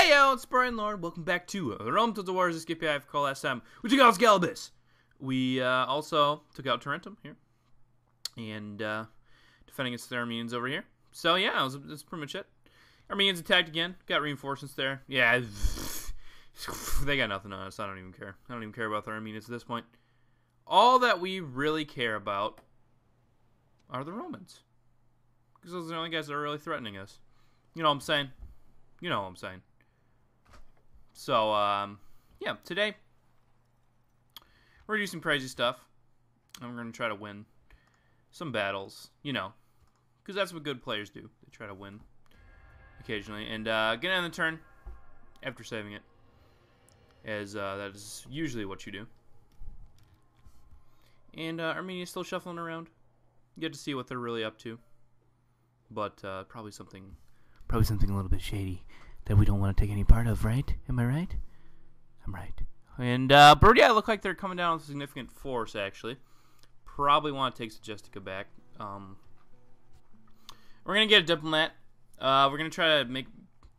Hey yo, it's Brian Lord. Welcome back to Rome to the Wars of Scipii. I call last time. We took out Scalibus. We also took out Tarentum here. And defending against the Armenians over here. So yeah, that's pretty much it. Armenians attacked again. Got reinforcements there. Yeah, they got nothing on us. I don't even care. I don't even care about the Armenians at this point. All that we really care about are the Romans. Because those are the only guys that are really threatening us. You know what I'm saying? You know what I'm saying. So, yeah, today we're going to do some crazy stuff. And we're going to try to win some battles, you know. Because that's what good players do. They try to win occasionally. And get on the turn after saving it. As that is usually what you do. And Armenia's still shuffling around. You get to see what they're really up to. But probably something a little bit shady that we don't want to take any part of, right? Am I right? I'm right. And but yeah, it look like they're coming down with a significant force, actually. Probably want to take Sajestica back. We're gonna get a diplomat. We're gonna try to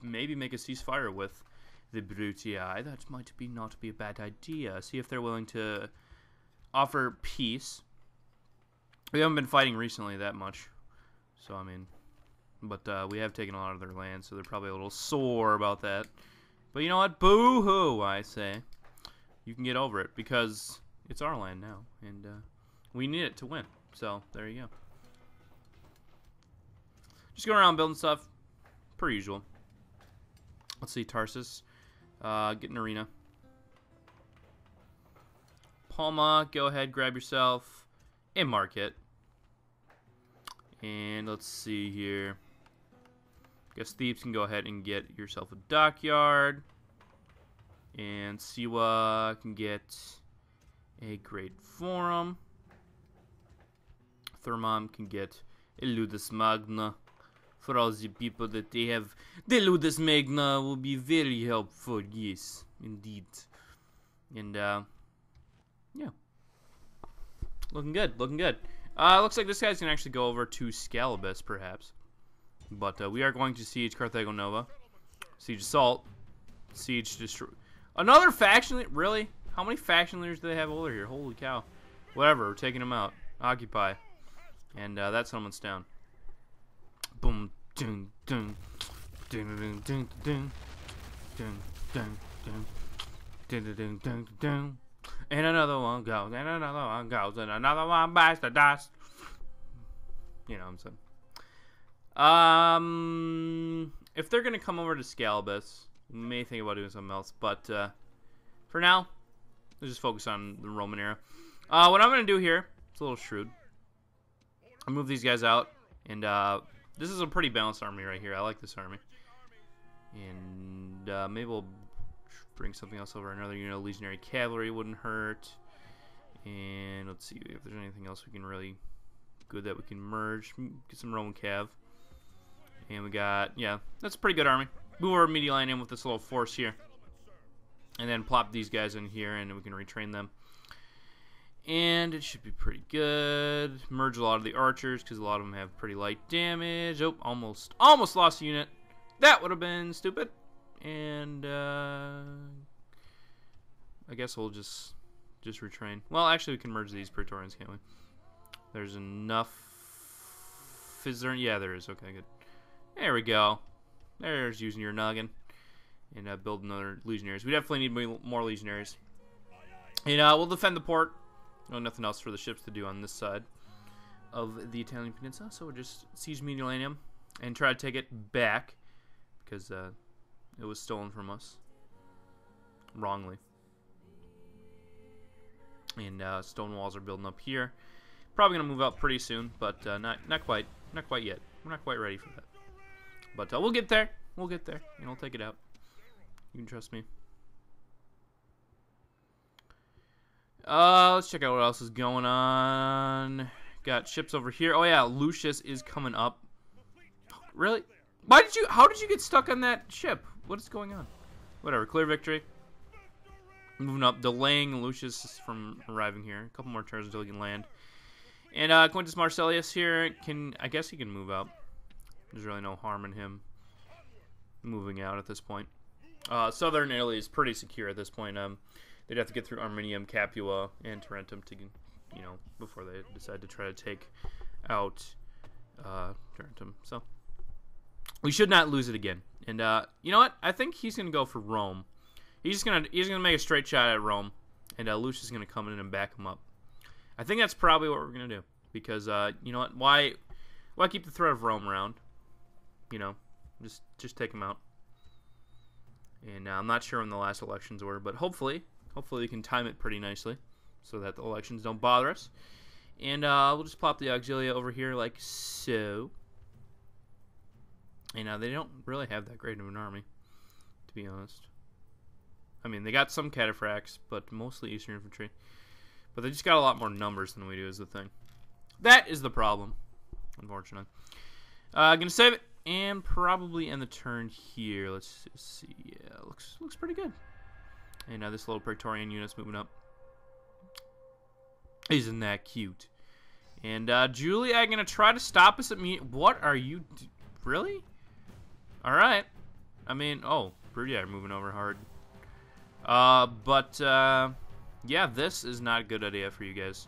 maybe make a ceasefire with the Brutii. That might not be a bad idea. See if they're willing to offer peace. We haven't been fighting recently that much, so I mean. But we have taken a lot of their land, so they're probably a little sore about that. But you know what? Boo-hoo, I say. You can get over it, because it's our land now, and we need it to win. So, there you go. Just going around building stuff, per usual. Let's see, Tarsus. Get an arena. Palma, go ahead, grab yourself a market. And let's see here. Guess Thebes can go ahead and get yourself a dockyard. And Siwa can get a great forum. Thermom can get a Ludus Magna. For all the people that they have, the Ludus Magna will be very helpful. Yes, indeed. And, yeah. Looking good, looking good. Looks like this guy's going to actually go over to Scalibus, perhaps. But we are going to siege Carthago Nova. Siege Assault. Siege Destroy. Another faction? Really? How many faction leaders do they have over here? Holy cow. Whatever, we're taking them out. Occupy. And that settlement's down. Boom. Dun, dun. Dun, dun, dun, dun. Dun, dun, dun. Dun, dun, dun, dun, dun. And another one goes, and another one goes, and another one bites the dust. You know what I'm saying. If they're gonna come over to Scalibus, we may think about doing something else. But for now, let's just focus on the Roman era. What I'm gonna do here, it's a little shrewd. I'll move these guys out, and this is a pretty balanced army right here. I like this army, and maybe we'll bring something else over. Another unit of legionary cavalry wouldn't hurt. And let's see if there's anything else we can really good that we can merge. Get some Roman cav. And we got, yeah, that's a pretty good army. Move our media line in with this little force here. And then plop these guys in here and we can retrain them. And it should be pretty good. Merge a lot of the archers because a lot of them have pretty light damage. Oh, almost lost a unit. That would have been stupid. And I guess we'll just retrain. Well, actually, we can merge these Praetorians, can't we? There's enough. Is there? Yeah, there is. Okay, good. There we go. There's using your noggin. And build another legionaries. We definitely need more legionaries. And we'll defend the port. No, nothing else for the ships to do on this side of the Italian peninsula. So we'll just siege Mediolanum and try to take it back. Because it was stolen from us. Wrongly. And stone walls are building up here. Probably going to move out pretty soon, but not quite. Not quite yet. We're not quite ready for that. But we'll get there. We'll get there. And we'll take it out. You can trust me. Let's check out what else is going on. Got ships over here. Oh yeah, Lucius is coming up. Really? How did you get stuck on that ship? What is going on? Whatever, clear victory. Moving up, delaying Lucius from arriving here. A couple more turns until he can land. And Quintus Marcellius here I guess he can move out. There's really no harm in him moving out at this point. Southern Italy is pretty secure at this point. They'd have to get through Arminium, Capua, and Tarentum to, before they decide to try to take out Tarentum. So we should not lose it again. And you know what? I think he's gonna go for Rome. He's gonna make a straight shot at Rome, and Lucius is gonna come in and back him up. I think that's probably what we're gonna do because you know what? Why keep the threat of Rome around? Just take him out. And I'm not sure when the last elections were, but hopefully we can time it pretty nicely so that the elections don't bother us. And we'll just plop the Auxilia over here like so. And they don't really have that great of an army, to be honest. I mean, they got some cataphracts, but mostly Eastern infantry. But they just got a lot more numbers than we do is the thing. That is the problem, unfortunately. Gonna save it and probably end the turn here. Let's see. Yeah, looks pretty good. And this little Praetorian unit's moving up. Isn't that cute? And Julia gonna try to stop us at me. What are you? Really? All right. I mean, oh, yeah, moving over hard. Yeah, this is not a good idea for you guys.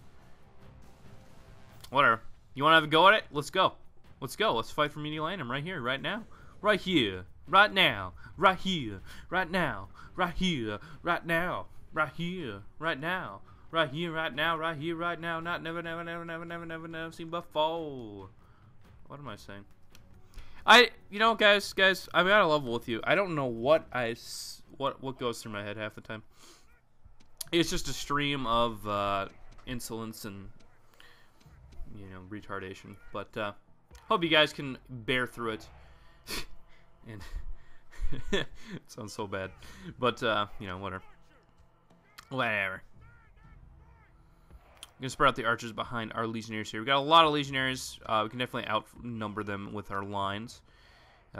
Whatever. You want to have a go at it? Let's go. Let's go. Let's fight for Mediolanum right here, right now. Right here. Right now. Right here. Right now. Right here. Right now. Right here. Right now. Right here, right now. Right here, right now. Not never, never, never, never, never, never, never seen before. What am I saying? Guys, I'm at a level with you. I don't know what goes through my head half the time. It's just a stream of insolence and retardation. But hope you guys can bear through it. And it sounds so bad, but whatever. Whatever. I'm gonna spread out the archers behind our legionnaires here. We got a lot of legionnaires. We can definitely outnumber them with our lines.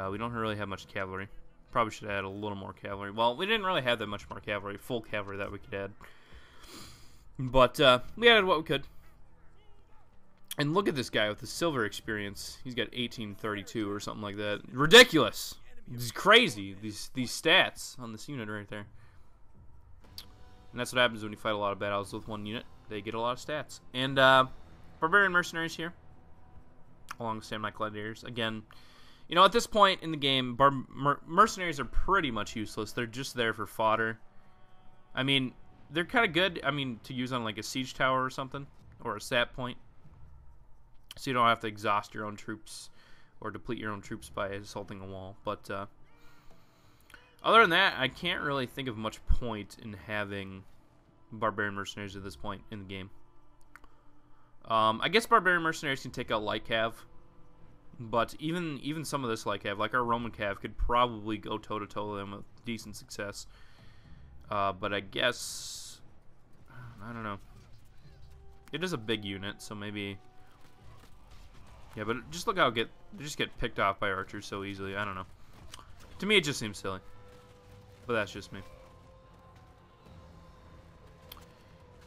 We don't really have much cavalry. Probably should add a little more cavalry. Well, we didn't really have that much more cavalry, full cavalry that we could add. But we added what we could. And look at this guy with the silver experience. He's got 1832 or something like that. Ridiculous. It's crazy. These stats on this unit right there. And that's what happens when you fight a lot of battles with one unit. They get a lot of stats. And barbarian mercenaries here, along with samurai gladiators. Again, at this point in the game, mercenaries are pretty much useless. They're just there for fodder. I mean, they're kind of good. I mean, to use on like a siege tower or something, or a sap point, so you don't have to exhaust your own troops or deplete your own troops by assaulting a wall. But other than that, I can't really think of much point in having barbarian mercenaries at this point in the game. I guess barbarian mercenaries can take out light cav, but even some of this light cav, like our Roman cav, could probably go toe-to-toe with them with decent success. But I guess, I don't know. It is a big unit, so maybe. Yeah, but just look how they just get picked off by archers so easily. I don't know. To me, it just seems silly. But that's just me.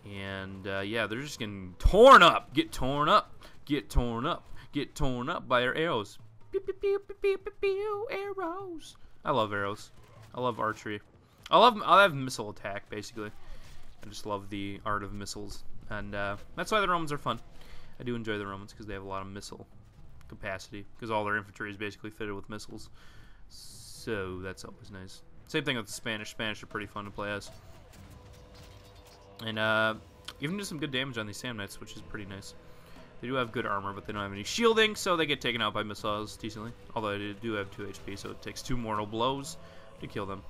And yeah, they're just getting torn up. Get torn up. Get torn up. Get torn up by our arrows. Pew, pew, pew, pew, pew, pew, pew, arrows. I love arrows. I love archery. I love missile attack, basically. I just love the art of missiles. And that's why the Romans are fun. I do enjoy the Romans because they have a lot of missile capacity. Because all their infantry is basically fitted with missiles. So that's always nice. Same thing with the Spanish. Spanish are pretty fun to play as. And even do some good damage on these Samnites, which is pretty nice. They do have good armor, but they don't have any shielding, so they get taken out by missiles decently. Although they do have 2 HP, so it takes 2 mortal blows to kill them.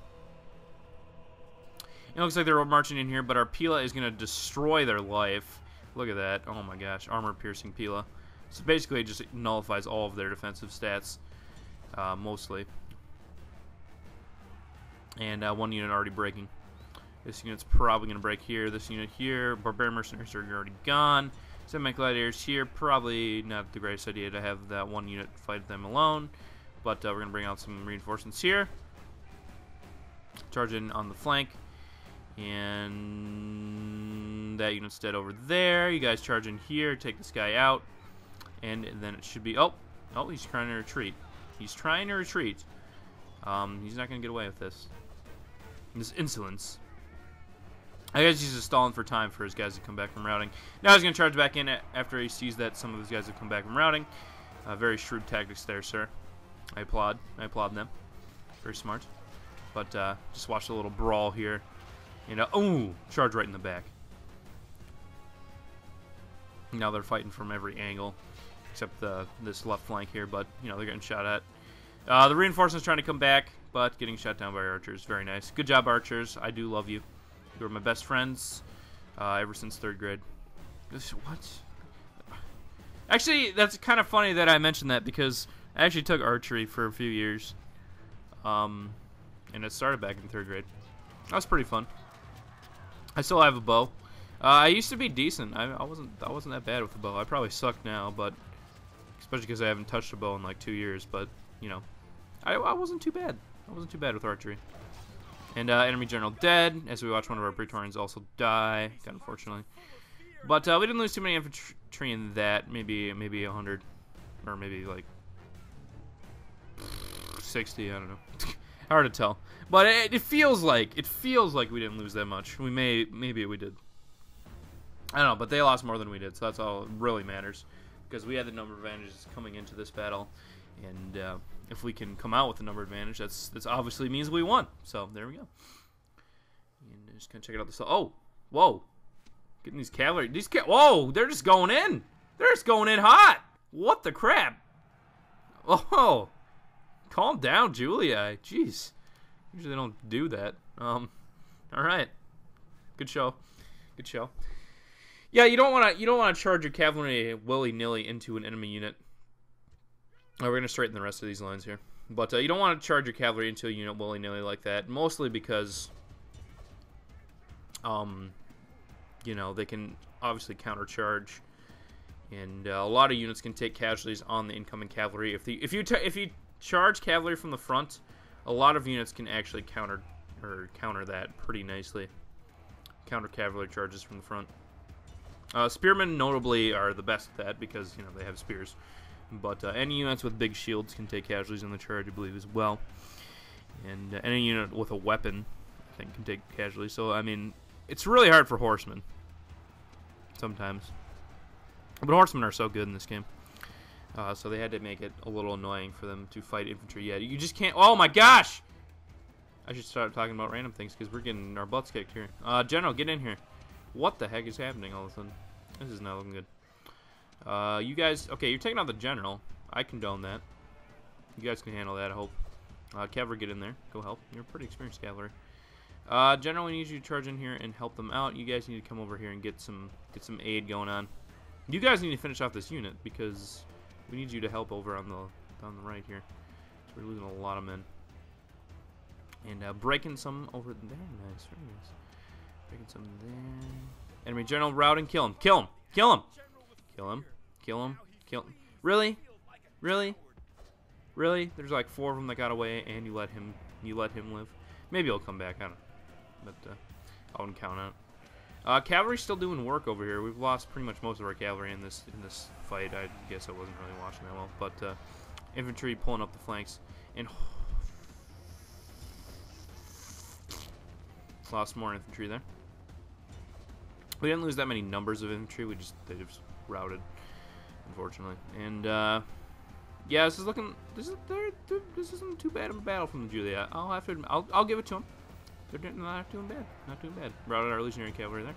It looks like they're marching in here, but our Pila is going to destroy their life. Look at that. Oh my gosh. Armor-piercing Pila. So basically it just nullifies all of their defensive stats, mostly. And 1 unit already breaking. This unit's probably going to break here. This unit here. Barbarian mercenaries are already gone. Semi gladiators here. Probably not the greatest idea to have that 1 unit fight them alone. But we're going to bring out some reinforcements here. Charge in on the flank. And that unit's dead over there. You guys charge in here. Take this guy out. And then it should be... Oh, he's trying to retreat. He's trying to retreat. He's not going to get away with this. This insolence. I guess he's just stalling for time for his guys to come back from routing. Now he's going to charge back in after he sees that some of his guys have come back from routing. Very shrewd tactics there, sir. I applaud. I applaud them. Very smart. But just watch the little brawl here. You know, ooh, charge right in the back. Now they're fighting from every angle, except this left flank here. But you know they're getting shot at. The reinforcements trying to come back, but getting shot down by archers. Very nice. Good job, archers. I do love you. You were my best friends ever since 3rd grade. What? Actually, that's kind of funny that I mentioned that because I actually took archery for a few years. And it started back in 3rd grade. That was pretty fun. I still have a bow. I used to be decent. I wasn't that bad with the bow. I probably suck now, but especially because I haven't touched a bow in like 2 years. But you know, I wasn't too bad. I wasn't too bad with archery. And enemy general dead, as we watch one of our Praetorians also die, unfortunately. But we didn't lose too many infantry in that. Maybe 100, or maybe like 60. I don't know. Hard to tell. But it feels like we didn't lose that much. Maybe we did. I don't know, but they lost more than we did, so that's all that really matters. Because we had the number advantages coming into this battle, and if we can come out with the number advantage, that's obviously means we won. So there we go. And just gonna check it out. Oh, whoa! Getting these cavalry. Whoa! They're just going in. They're just going in hot. What the crap? Oh, calm down, Julia. Jeez. Usually they don't do that. All right. Good show. Good show. Yeah, you don't want to charge your cavalry willy-nilly into an enemy unit. We're going to straighten the rest of these lines here. But you don't want to charge your cavalry into a unit willy-nilly like that. Mostly because, you know, they can obviously countercharge. And a lot of units can take casualties on the incoming cavalry. If you charge cavalry from the front, a lot of units can actually counter that pretty nicely. Counter cavalry charges from the front. Spearmen notably are the best at that because, you know, they have spears. But any units with big shields can take casualties in the charge, I believe, as well. And any unit with a weapon, I think, can take casualties. So, I mean, it's really hard for horsemen sometimes. But horsemen are so good in this game. So they had to make it a little annoying for them to fight infantry. Yeah, you just can't... Oh, my gosh! I should start talking about random things because we're getting our butts kicked here. General, get in here. What the heck is happening all of a sudden? This is not looking good. You guys... Okay, you're taking out the general. I condone that. You guys can handle that, I hope. Cavalry, get in there. Go help. You're pretty experienced cavalry. General, we need you to charge in here and help them out. You guys need to come over here and get some aid going on. You guys need to finish off this unit because we need you to help over on the right here. So we're losing a lot of men. And breaking some over there. Nice, very nice. Breaking some there. Enemy general routing. Kill him. Kill him. Kill him. Kill him. Kill him. Kill him. Really? Really? Really? There's like 4 of them that got away, and you let him live. Maybe he'll come back. I don't know. But I wouldn't count on it. Cavalry's still doing work over here. We've lost pretty much most of our cavalry in this fight. I guess I wasn't really watching that well. But infantry pulling up the flanks and lost more infantry there. We didn't lose that many numbers of infantry. They just routed, unfortunately. And yeah, this isn't too bad of a battle from the Julia. I'll give it to them. They're not doing bad. Not doing bad. Routed our legionary cavalry there.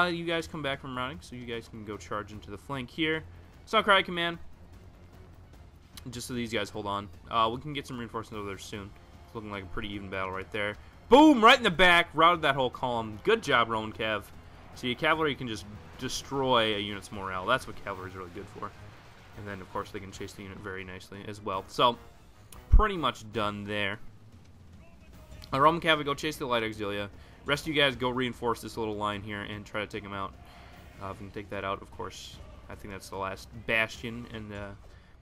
You guys come back from routing, so you guys can go charge into the flank here. Suncry command. Just so these guys hold on. We can get some reinforcements over there soon. It's looking like a pretty even battle right there. Boom! Right in the back. Routed that whole column. Good job, Roman Cav. See, cavalry can just destroy a unit's morale. That's what cavalry is really good for. And then, of course, they can chase the unit very nicely as well. So, pretty much done there. Roman cavalry, go chase the light auxilia. Rest of you guys go reinforce this little line here and try to take them out. If we can take that out, of course, I think that's the last bastion and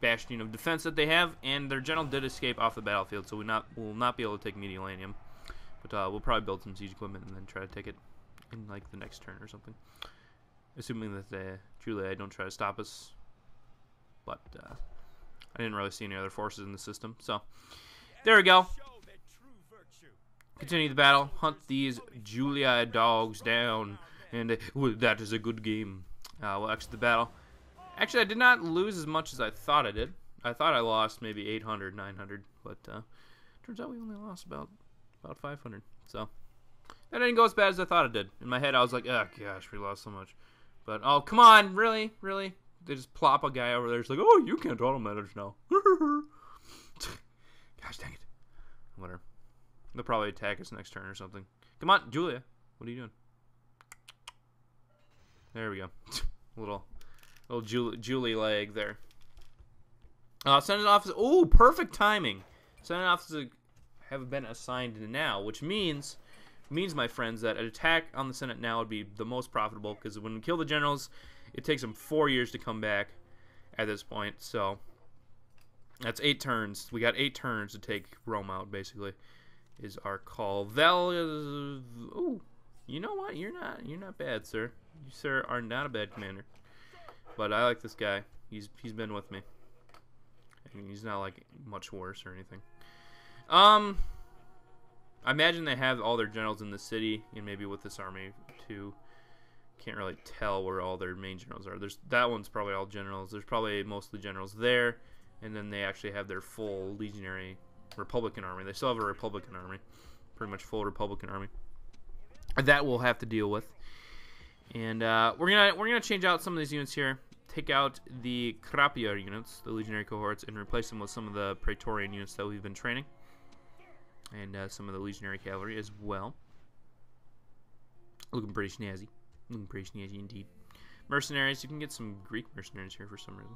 bastion of defense that they have. And their general did escape off the battlefield, so we'll not be able to take Mediolanium. But we'll probably build some siege equipment and then try to take it in like the next turn or something. Assuming that Julia don't try to stop us. But I didn't really see any other forces in the system. So there we go. Continue the battle. Hunt these Julia dogs down. And well, that is a good game. We'll exit the battle. Actually, I did not lose as much as I thought I did. I thought I lost maybe 800, 900. But turns out we only lost about 500. So that didn't go as bad as I thought it did. In my head, I was like, oh, gosh, we lost so much. But, oh, come on. Really? Really? They just plop a guy over there. It's like, oh, you can't auto-manage now. Gosh, dang it. Whatever. They'll probably attack us next turn or something. Come on, Julia. What are you doing? There we go. little Julie leg there. Senate office. Oh, perfect timing. Senate offices have been assigned now, which means, my friends, that an attack on the Senate now would be the most profitable, because when we kill the generals, it takes them 4 years to come back at this point. So that's 8 turns. We got 8 turns to take Rome out, basically, is our call. Vel is... Ooh, you know what? You're not bad, sir. You, sir, are not a bad commander. But I like this guy. He's been with me. I mean, he's not, like, much worse or anything. I imagine they have all their generals in the city, and maybe with this army, too. Can't really tell where all their main generals are. That one's probably all generals. There's probably mostly generals there, and then they actually have their full legionary Republican army. They still have a Republican army, pretty much full Republican army. That we'll have to deal with. And we're gonna change out some of these units here. Take out the Crapier units, the legionary cohorts, and replace them with some of the Praetorian units that we've been training, and some of the legionary cavalry as well. Looking pretty snazzy. Looking pretty snazzy indeed. Mercenaries, you can get some Greek mercenaries here for some reason.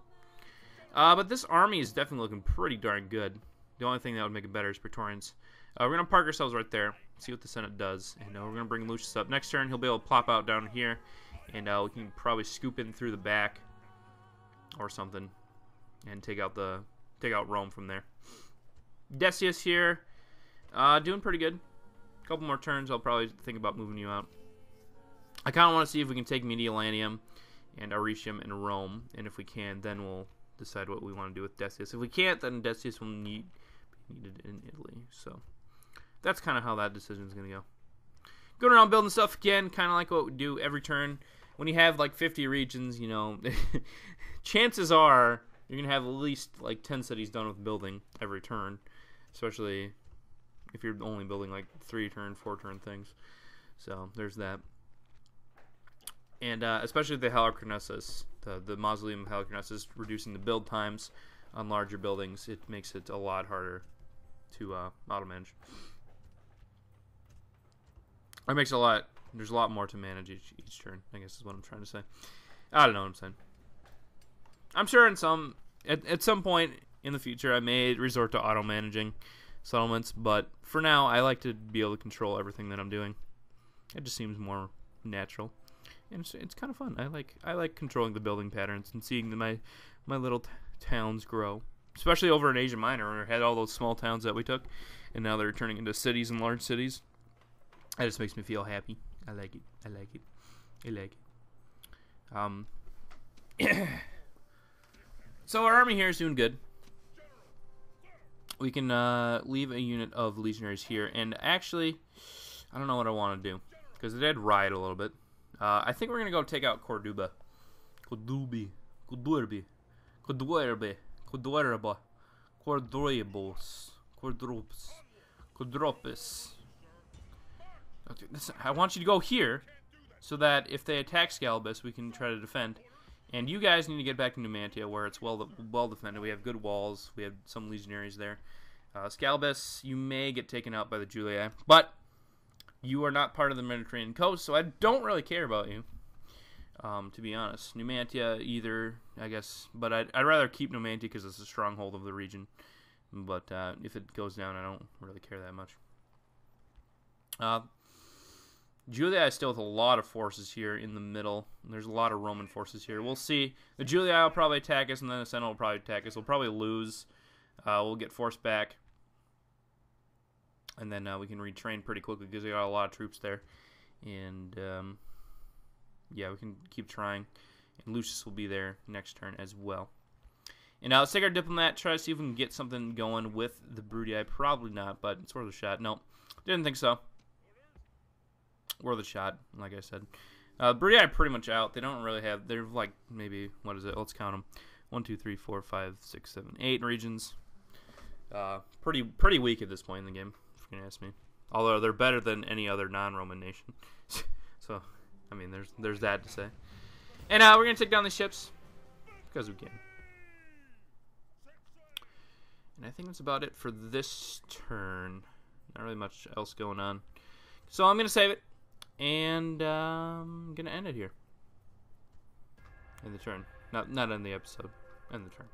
But this army is definitely looking pretty darn good. The only thing that would make it better is Praetorians. We're going to park ourselves right there, see what the Senate does. And we're going to bring Lucius up. Next turn, he'll be able to plop out down here. And we can probably scoop in through the back or something and take out Rome from there. Decius here, doing pretty good. A couple more turns, I'll probably think about moving you out. I kind of want to see if we can take Mediolanum and Auricium and Rome, and if we can, then we'll decide what we want to do with Decius. If we can't, then Decius will be needed in Italy. So that's kind of how that decision is going to go. Going around building stuff again, kind of like what we do every turn. When you have like 50 regions, you know, chances are you're going to have at least like 10 cities done with building every turn, especially if you're only building like 3-turn, 4-turn things. So there's that. And especially the Halicarnassus, the Mausoleum of Halicarnassus, reducing the build times on larger buildings, it makes it a lot harder to auto-manage. It makes there's a lot more to manage each turn, I guess is what I'm trying to say. I don't know what I'm saying. I'm sure at some point in the future I may resort to auto-managing settlements, but for now I like to be able to control everything that I'm doing. It just seems more natural. And it's kind of fun. I like controlling the building patterns and seeing my little towns grow. Especially over in Asia Minor, where we had all those small towns that we took, and now they're turning into cities and large cities. That just makes me feel happy. I like it. I like it. I like it. So our army here is doing good. We can leave a unit of legionaries here, and actually, I don't know what I want to do because it did riot a little bit. I think we're going to go take out Corduba. Cordubis. I want you to go here so that if they attack Scalabus, we can try to defend. And you guys need to get back to Numantia where it's well defended. We have good walls. We have some legionaries there. Scalabus, you may get taken out by the Julii, but you are not part of the Mediterranean coast, so I don't really care about you, to be honest. Numantia either, I guess, but I'd rather keep Numantia because it's a stronghold of the region. But if it goes down, I don't really care that much. Julii is still with a lot of forces here in the middle. There's a lot of Roman forces here. We'll see. The Julii will probably attack us, and then the Senate will probably attack us. We'll probably lose. We'll get forced back. And then we can retrain pretty quickly because we got a lot of troops there. And, yeah, we can keep trying. And Lucius will be there next turn as well. And now let's take our diplomat, try to see if we can get something going with the Brutii. Probably not, but it's worth a shot. No. Didn't think so. Worth a shot, like I said. Brunei pretty much out. They don't really have. They're like maybe, what is it? Let's count them. 1, 2, 3, 4, 5, 6, 7, 8 regions. Pretty weak at this point in the game, if you're gonna ask me. Although they're better than any other non-Roman nation. So, I mean, there's that to say. And we're gonna take down the ships because we can. And I think that's about it for this turn. Not really much else going on. So I'm gonna save it. And I'm going to end it here. In the turn. Not in the episode. In the turn.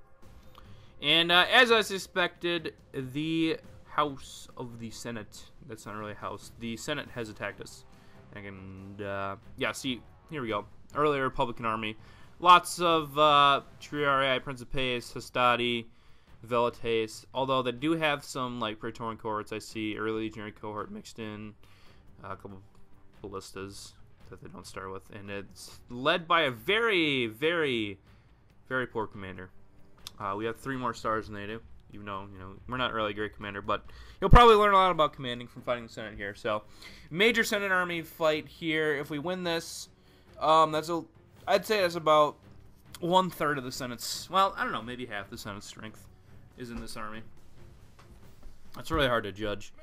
And as I suspected, the House of the Senate, that's not really a house, the Senate has attacked us. And, yeah, see, here we go. Earlier Republican Army. Lots of Triarii, Principes, Hastati, Velites. Although they do have some, like, Praetorian cohorts. I see early legionary cohort mixed in. A couple ballistas that they don't start with, and it's led by a very, very, very poor commander. We have 3 more stars than they do, even though, you know, we're not really a great commander, but you'll probably learn a lot about commanding from fighting the Senate here. So, major Senate army fight here. If we win this, I'd say that's about 1/3 of the Senate's, well, I don't know, maybe half the Senate's strength is in this army. That's really hard to judge,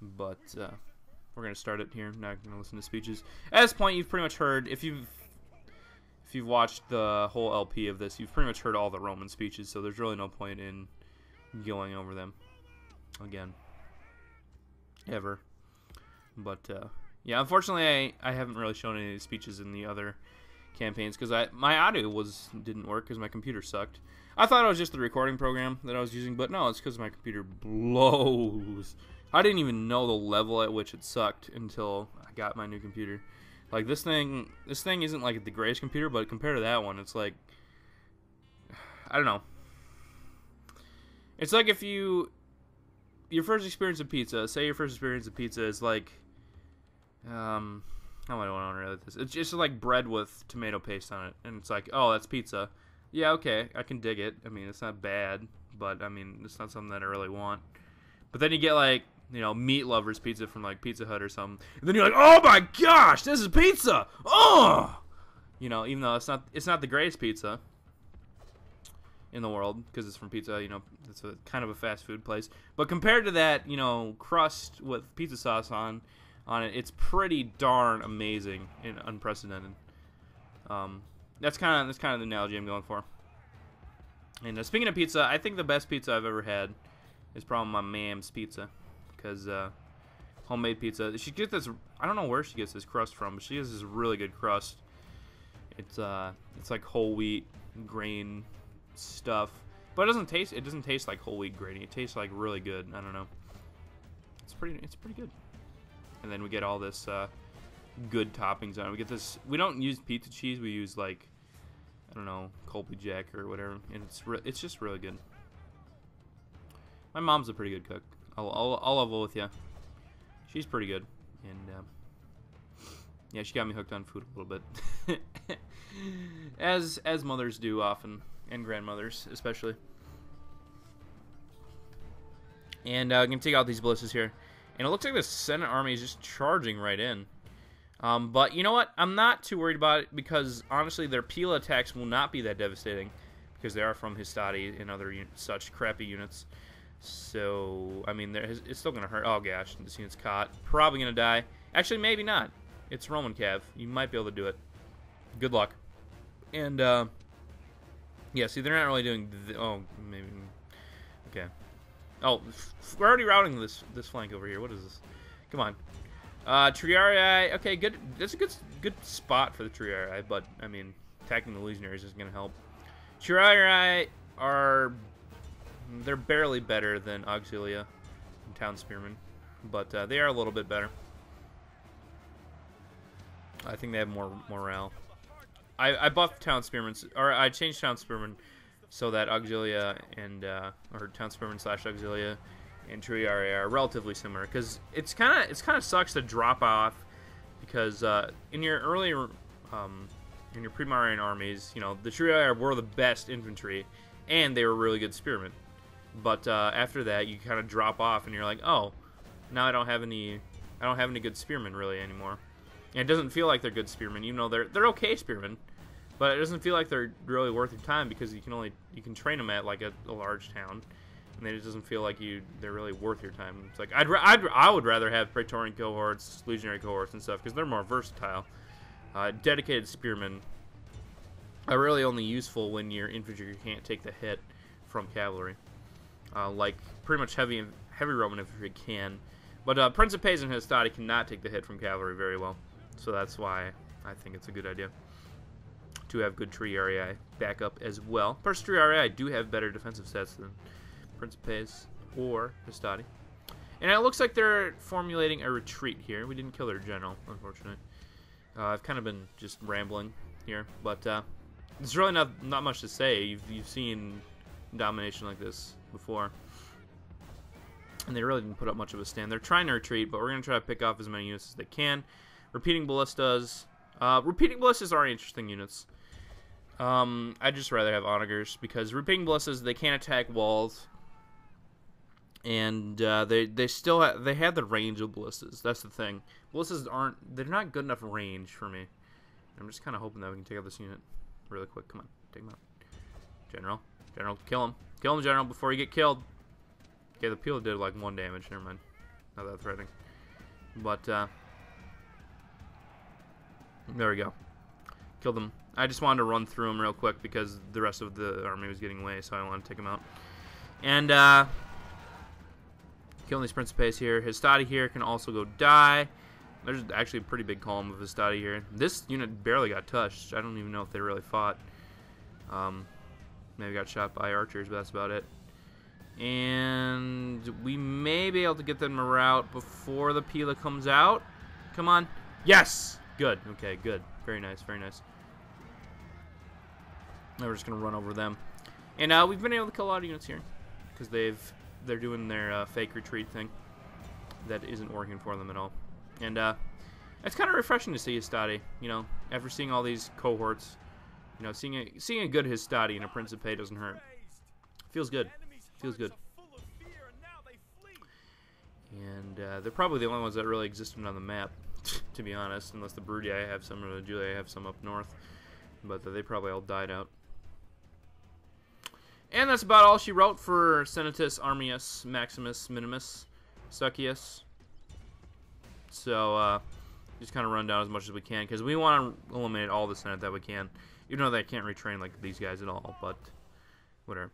but we're gonna start it here. Not gonna listen to speeches. At this point, you've pretty much heard, if you've watched the whole LP of this, you've pretty much heard all the Roman speeches. So there's really no point in going over them again, ever. But yeah, unfortunately, I haven't really shown any of these speeches in the other campaigns because my audio didn't work because my computer sucked. I thought it was just the recording program that I was using, but no, it's because my computer blows. I didn't even know the level at which it sucked until I got my new computer. Like, this thing isn't like the greatest computer, but compared to that one, it's like, I don't know. It's like if your first experience of pizza, say your first experience of pizza is like, how do I want to relate this? It's just like bread with tomato paste on it, and it's like, oh, that's pizza. Yeah, okay, I can dig it. I mean, it's not bad, but I mean, it's not something that I really want. But then you get like, you know, meat lovers pizza from like Pizza Hut or something, and then you're like, oh my gosh, this is pizza! Oh, you know, even though it's not the greatest pizza in the world because it's from Pizza, you know, it's a kind of a fast food place. But compared to that, you know, crust with pizza sauce on it, it's pretty darn amazing and unprecedented. That's kind of the analogy I'm going for. And speaking of pizza, I think the best pizza I've ever had is probably my mom's pizza. Because homemade pizza, she gets this, I don't know where she gets this crust from, but she has this really good crust. It's like whole wheat grain stuff, but it doesn't taste like whole wheat grainy. It tastes like really good. I don't know. It's pretty good. And then we get all this good toppings on it. We get this. We don't use pizza cheese. We use like, I don't know, Colby Jack or whatever, and it's just really good. My mom's a pretty good cook. I'll level with you. She's pretty good, and yeah, she got me hooked on food a little bit, as mothers do often, and grandmothers especially. And I'm gonna take out these ballistas here, and it looks like the Senate army is just charging right in. But you know what? I'm not too worried about it because honestly, their Pila attacks will not be that devastating because they are from Hastati and other such crappy units. So, I mean, it's still going to hurt. Oh, gosh. This unit's caught. Probably going to die. Actually, maybe not. It's Roman Cav. You might be able to do it. Good luck. And, yeah, see, they're not really doing... oh, maybe... Okay. Oh, we're already routing this flank over here. What is this? Come on. Triarii. Okay, good. That's a good spot for the Triarii, but, I mean, attacking the legionaries isn't going to help. Triarii are... they're barely better than Auxilia and Town Spearmen, but they are a little bit better. I think they have more morale. I buffed Town Spearmen, or I changed Town Spearmen so that Auxilia and or Town Spearmen / Auxilia and Triarii are relatively similar, because it's kind of sucks to drop off, because in your earlier in your Primarian armies, you know, the Triarii were the best infantry, and they were really good spearmen. But after that, you kind of drop off, and you're like, oh, now I don't have any good spearmen really anymore. And it doesn't feel like they're good spearmen, even though they're okay spearmen. But it doesn't feel like they're really worth your time because you can train them at like a large town, and then it doesn't feel like they're really worth your time. It's like I would rather have Praetorian cohorts, Legionary cohorts, and stuff because they're more versatile. Dedicated spearmen are really only useful when your infantry can't take the hit from cavalry, like pretty much heavy Roman infantry can. But Principes and Hastati cannot take the hit from cavalry very well, so that's why I think it's a good idea to have good triarii backup as well. Plus, triarii do have better defensive stats than Principes or Hastati. And it looks like they're formulating a retreat here. We didn't kill their general, unfortunately. I've kind of been just rambling here, but there's really not much to say. You've seen domination like this before. And they really didn't put up much of a stand. They're trying to retreat, but we're going to try to pick off as many units as they can. Repeating ballistas. Repeating ballistas are interesting units. I'd just rather have onagers because repeating ballistas, they can't attack walls. And they still have the range of ballistas. That's the thing. Ballistas they're not good enough range for me. I'm just kind of hoping that we can take out this unit really quick. Come on, take him out. General, kill him. Kill him, General, before you get killed. Okay, the peel did like 1 damage. Never mind. Not that threatening. But, there we go. Killed him. I just wanted to run through him real quick because the rest of the army was getting away, so I wanted to take him out. And, killing these Principes here. Hastati here can also go die. There's actually a pretty big column of Hastati here. This unit barely got touched. I don't even know if they really fought. Maybe got shot by archers, but that's about it. And we may be able to get them out before the Pila comes out. Come on. Yes! Good. Okay, good. Very nice, very nice. Now we're just going to run over them. And we've been able to kill a lot of units here. Because they're doing their fake retreat thing. That isn't working for them at all. And it's kind of refreshing to see Hastati. You know, after seeing all these cohorts. You know, seeing a good Hastati in a Principe doesn't hurt. Feels good. Feels good. And they're probably the only ones that really existed on the map, to be honest, unless the Brudii have some or the Julii have some up north. But they probably all died out. And that's about all she wrote for Senatus Armius Maximus Minimus Stuccius. So just kind of run down as much as we can because we want to eliminate all the Senate that we can. Even though they can't retrain like these guys at all, but whatever.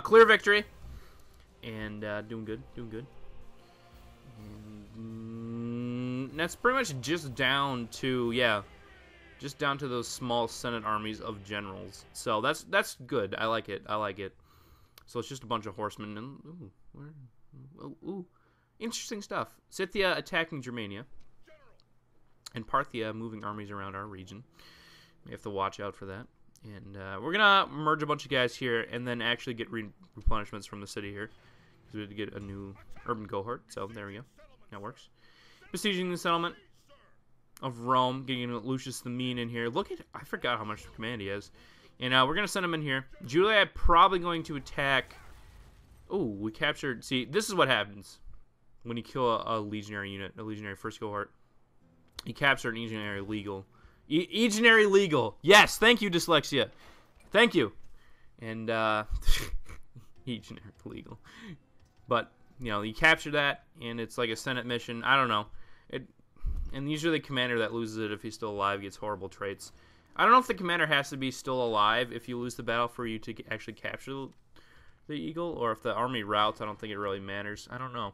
Clear victory. And doing good, doing good. And that's pretty much just down to, yeah, just down to those small Senate armies of generals. So that's good. I like it. I like it. So it's just a bunch of horsemen. And ooh, interesting stuff. Scythia attacking Germania. And Parthia moving armies around our region. We have to watch out for that. And we're going to merge a bunch of guys here and then actually get replenishments from the city here. Because we had to get a new urban cohort. So there we go. That works. Besieging the settlement of Rome. Getting Lucius the Mean in here. Look at, I forgot how much command he has. And we're going to send him in here. Julia probably going to attack. Oh, we captured. See, this is what happens when you kill a legionary unit. A legionary first cohort. You captured an legionary legal. Legionary legal. Yes, thank you, dyslexia. Thank you. And, legionary legal. But, you know, you capture that, and it's like a Senate mission. I don't know. And usually the commander that loses it, if he's still alive, gets horrible traits. I don't know if the commander has to be still alive if you lose the battle for you to actually capture the eagle, or if the army routs. I don't think it really matters. I don't know.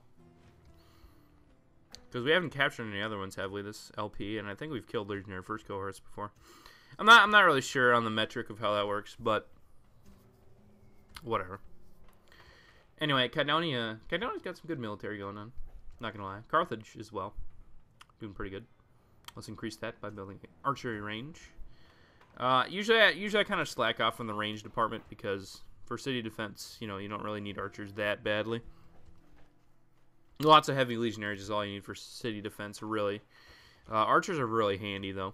Because we haven't captured any other ones, have we, this LP? And I think we've killed legionary first cohorts before. I'm not really sure on the metric of how that works, but whatever. Anyway, Cydonia's got some good military going on. Not gonna lie. Carthage as well. Doing pretty good. Let's increase that by building archery range. Usually I kind of slack off on the range department because for city defense, you know, you don't really need archers that badly. Lots of heavy legionaries is all you need for city defense, really. Archers are really handy, though.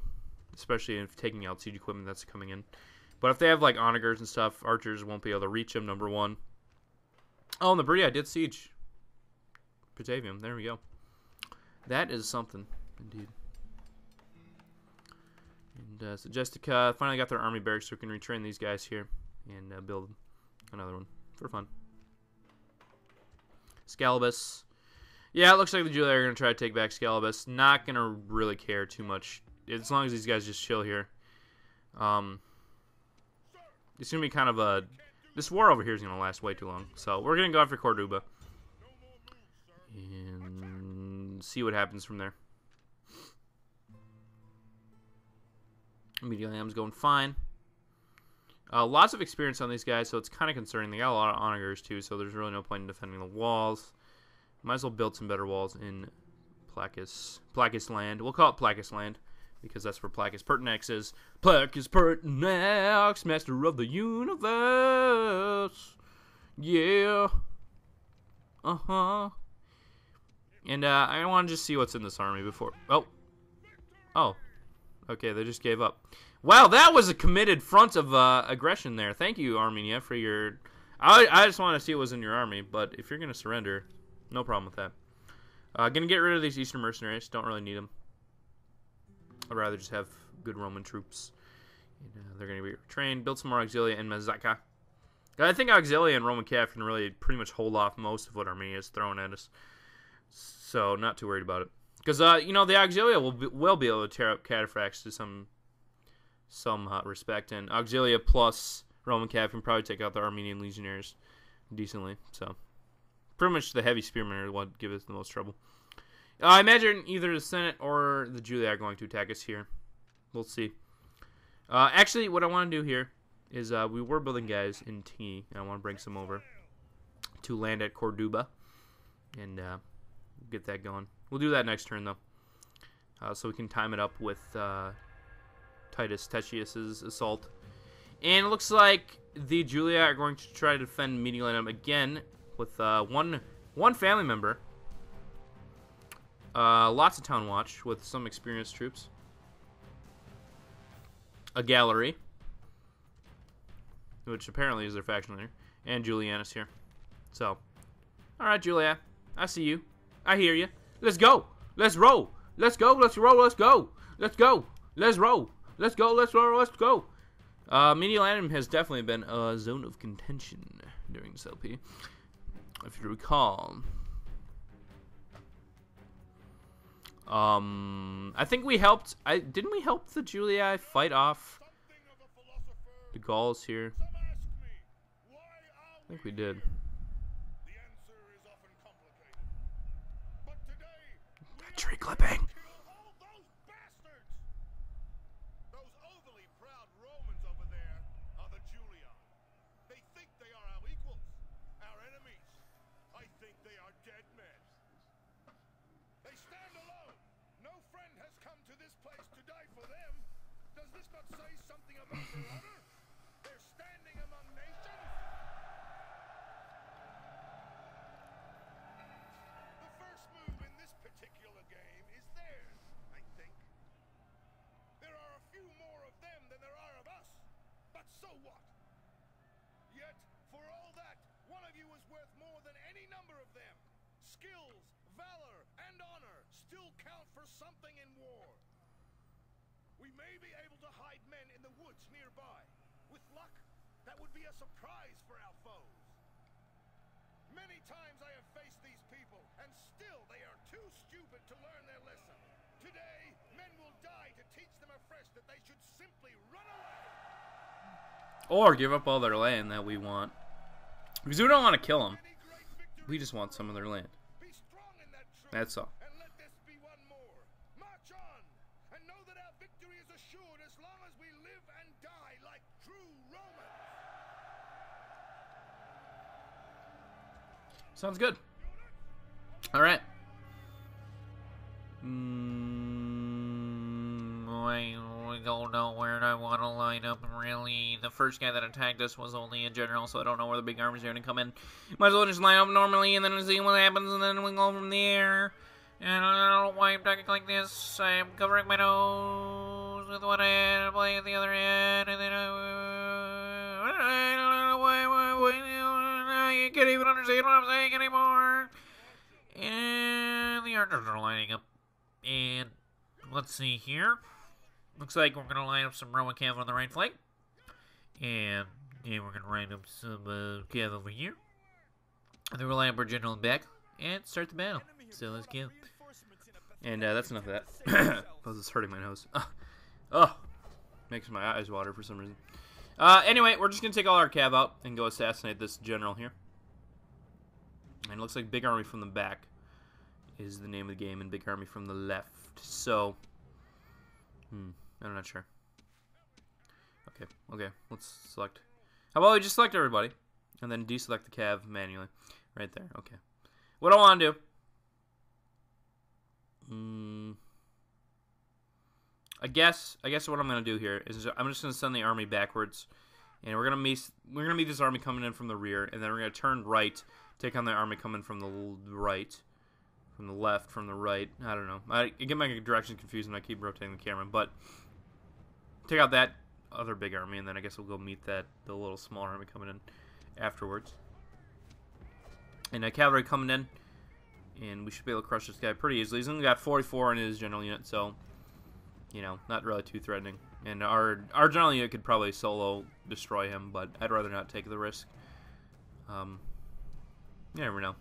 Especially if taking out siege equipment that's coming in. But if they have, like, onagers and stuff, archers won't be able to reach them, number one. Oh, and the Brudii did siege. Patavium. There we go. That is something, indeed. And so Jessica finally got their army barracks, so we can retrain these guys here and build another one for fun. Scalibus. Yeah, it looks like the Julia are going to try to take back Scalibus. Not going to really care too much, as long as these guys just chill here. It's going to be kind of a... This war over here is going to last way too long. So we're going to go after Corduba. And see what happens from there. Immediately, I'm going fine. Lots of experience on these guys, so it's kind of concerning. They got a lot of onagers too, so there's really no point in defending the walls. Might as well build some better walls in Placus land. We'll call it Placus land, because that's where Placus Pertinax is. Placus Pertinax, master of the universe. Yeah. Uh-huh. And I want to just see what's in this army before... Oh. Okay, they just gave up. Wow, that was a committed front of aggression there. Thank you, Armenia, for your... I just want to see what was in your army, but if you're going to surrender, no problem with that. Going to get rid of these Eastern mercenaries. Don't really need them. I'd rather just have good Roman troops. They're going to be trained. Build some more Auxilia and Mazaka. I think Auxilia and Roman Cav can really pretty much hold off most of what Armenia is throwing at us. So, not too worried about it. Because, you know, the Auxilia will be able to tear up Cataphracts to some respect. And Auxilia plus Roman Cav can probably take out the Armenian legionnaires decently. So, pretty much the heavy spearmen are what give us the most trouble. I imagine either the Senate or the Julia are going to attack us here. We'll see. Actually, what I want to do here is we were building guys in T, and I want to bring some over to land at Corduba and get that going. We'll do that next turn, though, so we can time it up with Titus Tetius's assault. And it looks like the Julia are going to try to defend Mediolanum again with one family member. Lots of town watch with some experienced troops. A gallery, which apparently is their faction leader, and Julianus here. So, all right, Julia, I see you. I hear you. Let's go. Let's roll. Let's go. Let's roll. Let's go. Let's go. Let's roll. Let's go. Let's roll. Let's go. Mediolanum has definitely been a zone of contention during this LP, if you recall. I think we helped. Didn't we help the Julii fight off the Gauls here? I think we did. Tree clipping. Those overly proud Romans over there are the Julii. They think they are our equals, our enemies. I think they are dead men. They stand alone. No friend has come to this place to die for them. Does this not say something about their honor? They're standing among nations. The first move in this particular game is theirs, I think. There are a few more of them than there are of us, but so what? Yet, for all that, one of you is worth more than any number of them. Skills, valor, and honor still count for something in war. We may be able to hide men in the woods nearby. With luck, that would be a surprise for our foes. Many times I have faced these people, and still they are too stupid to learn their lesson. Today, men will die to teach them afresh that they should simply run away. Or give up all their land that we want. Because we don't want to kill them. We just want some of their land. Be strong in that truth, That's all. and let this be one more. March on, and know that our victory is assured as long as we live and die like true Romans. Sounds good. All right. I don't know where I want to line up, really. The first guy that attacked us was only a general, so I don't know where the big armies are going to come in. Might as well just line up normally, and then see what happens, and then we go from there. And I don't know why I'm talking like this. I'm covering my nose with one hand, and playing the other hand, and then I don't know why you can't even understand what I'm saying anymore. And the archers are lining up. And let's see here. Looks like we're going to line up some Roman cav on the right flank. And yeah, we're going to line up some cav over here. And then we'll line up our general in the back and start the battle. So let's go. And that's enough of that. This is hurting my nose. Oh, makes my eyes water for some reason. Anyway, we're just going to take all our cav out and go assassinate this general here. And it looks like Big Army from the back is the name of the game, and Big Army from the left. So, I'm not sure. Okay, let's select. How about we just select everybody, and then deselect the cav manually. Right there, okay. What I want to do... I guess what I'm going to do here is I'm just going to send the army backwards, and we're going to meet this army coming in from the rear, and then we're going to turn right, take on the army coming from the right, from the left, from the right. I don't know. I get my directions confused when I keep rotating the camera, but take out that other big army, and then I guess we'll go meet the little small army coming in afterwards. And cavalry coming in, and we should be able to crush this guy pretty easily. He's only got 44 in his general unit, so, you know, not really too threatening. And our general unit could probably solo destroy him, but I'd rather not take the risk. You never know.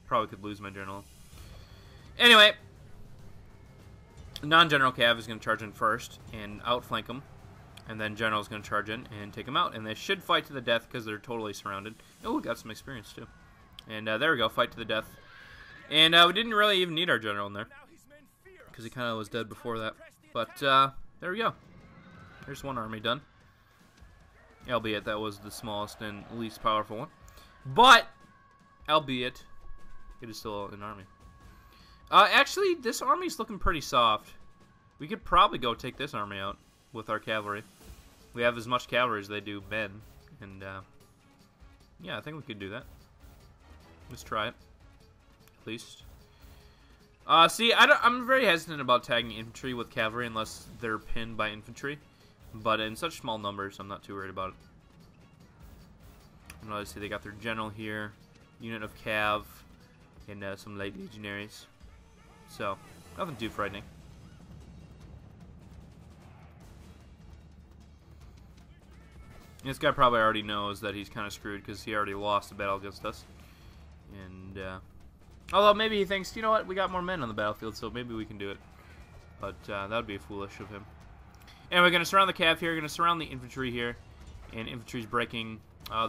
Probably could lose my general. Anyway, non-general cav is going to charge in first and outflank him. And then general's going to charge in and take him out. And they should fight to the death because they're totally surrounded. Oh, we got some experience too. And there we go, fight to the death. And we didn't really even need our general in there, because he kind of was dead before that. But there we go. There's one army done. Albeit that was the smallest and least powerful one. But, albeit, it is still an army. Actually, this army's looking pretty soft. We could probably go take this army out with our cavalry. We have as much cavalry as they do men. And, yeah, I think we could do that. Let's try it. At least. See, I'm very hesitant about tagging infantry with cavalry unless they're pinned by infantry. But in such small numbers, I'm not too worried about it. And obviously, they got their general here, unit of cav, and some light legionaries. So, nothing too frightening. This guy probably already knows that he's kind of screwed because he already lost the battle against us. And, although maybe he thinks, you know what, we got more men on the battlefield, so maybe we can do it. But that would be foolish of him. And we're going to surround the cav here, going to surround the infantry here. And infantry's breaking.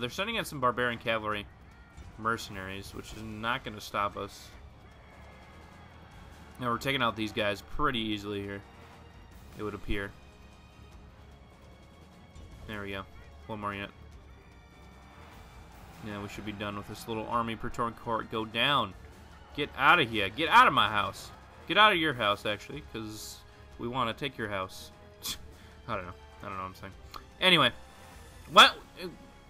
They're sending in some barbarian cavalry mercenaries, which is not going to stop us. Now we're taking out these guys pretty easily here, it would appear. There we go. One more unit. Yeah, we should be done with this little army. Praetorian Court, go down. Get out of here. Get out of my house. Get out of your house, actually, because we want to take your house. I don't know what I'm saying. Anyway,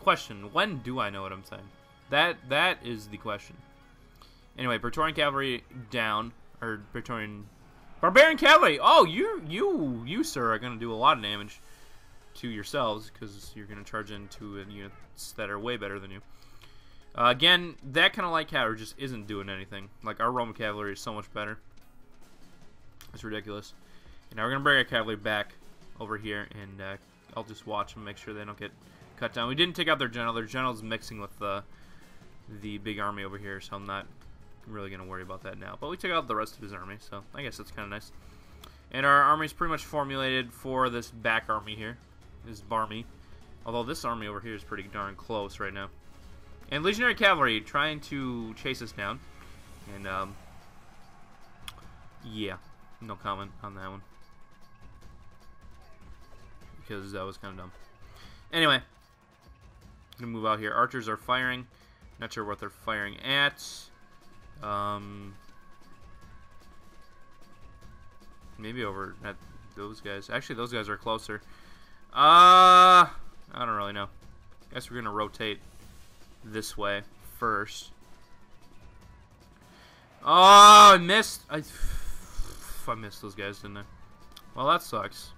question, when do I know what I'm saying? That is the question. Anyway, Praetorian Cavalry down, or Praetorian... Barbarian Cavalry! Oh, you, sir, are going to do a lot of damage to yourselves, because you're going to charge into units that are way better than you. Again, that kind of light cavalry just isn't doing anything. Like, our Roman cavalry is so much better. It's ridiculous. And now we're going to bring our cavalry back over here, and I'll just watch them, make sure they don't get cut down. We didn't take out their general. Their general's mixing with the big army over here, so I'm not really going to worry about that now. But we took out the rest of his army, so I guess that's kind of nice. And our army's pretty much formulated for this back army here. This Barmy. Although this army over here is pretty darn close right now. And Legionary Cavalry trying to chase us down. And, yeah. No comment on that one. Because that was kind of dumb. Anyway. I'm going to move out here. Archers are firing. Not sure what they're firing at. Maybe over at those guys. Actually, those guys are closer. I don't really know. Guess we're going to rotate this way first. Oh, I missed. I missed those guys, didn't I? Well, that sucks.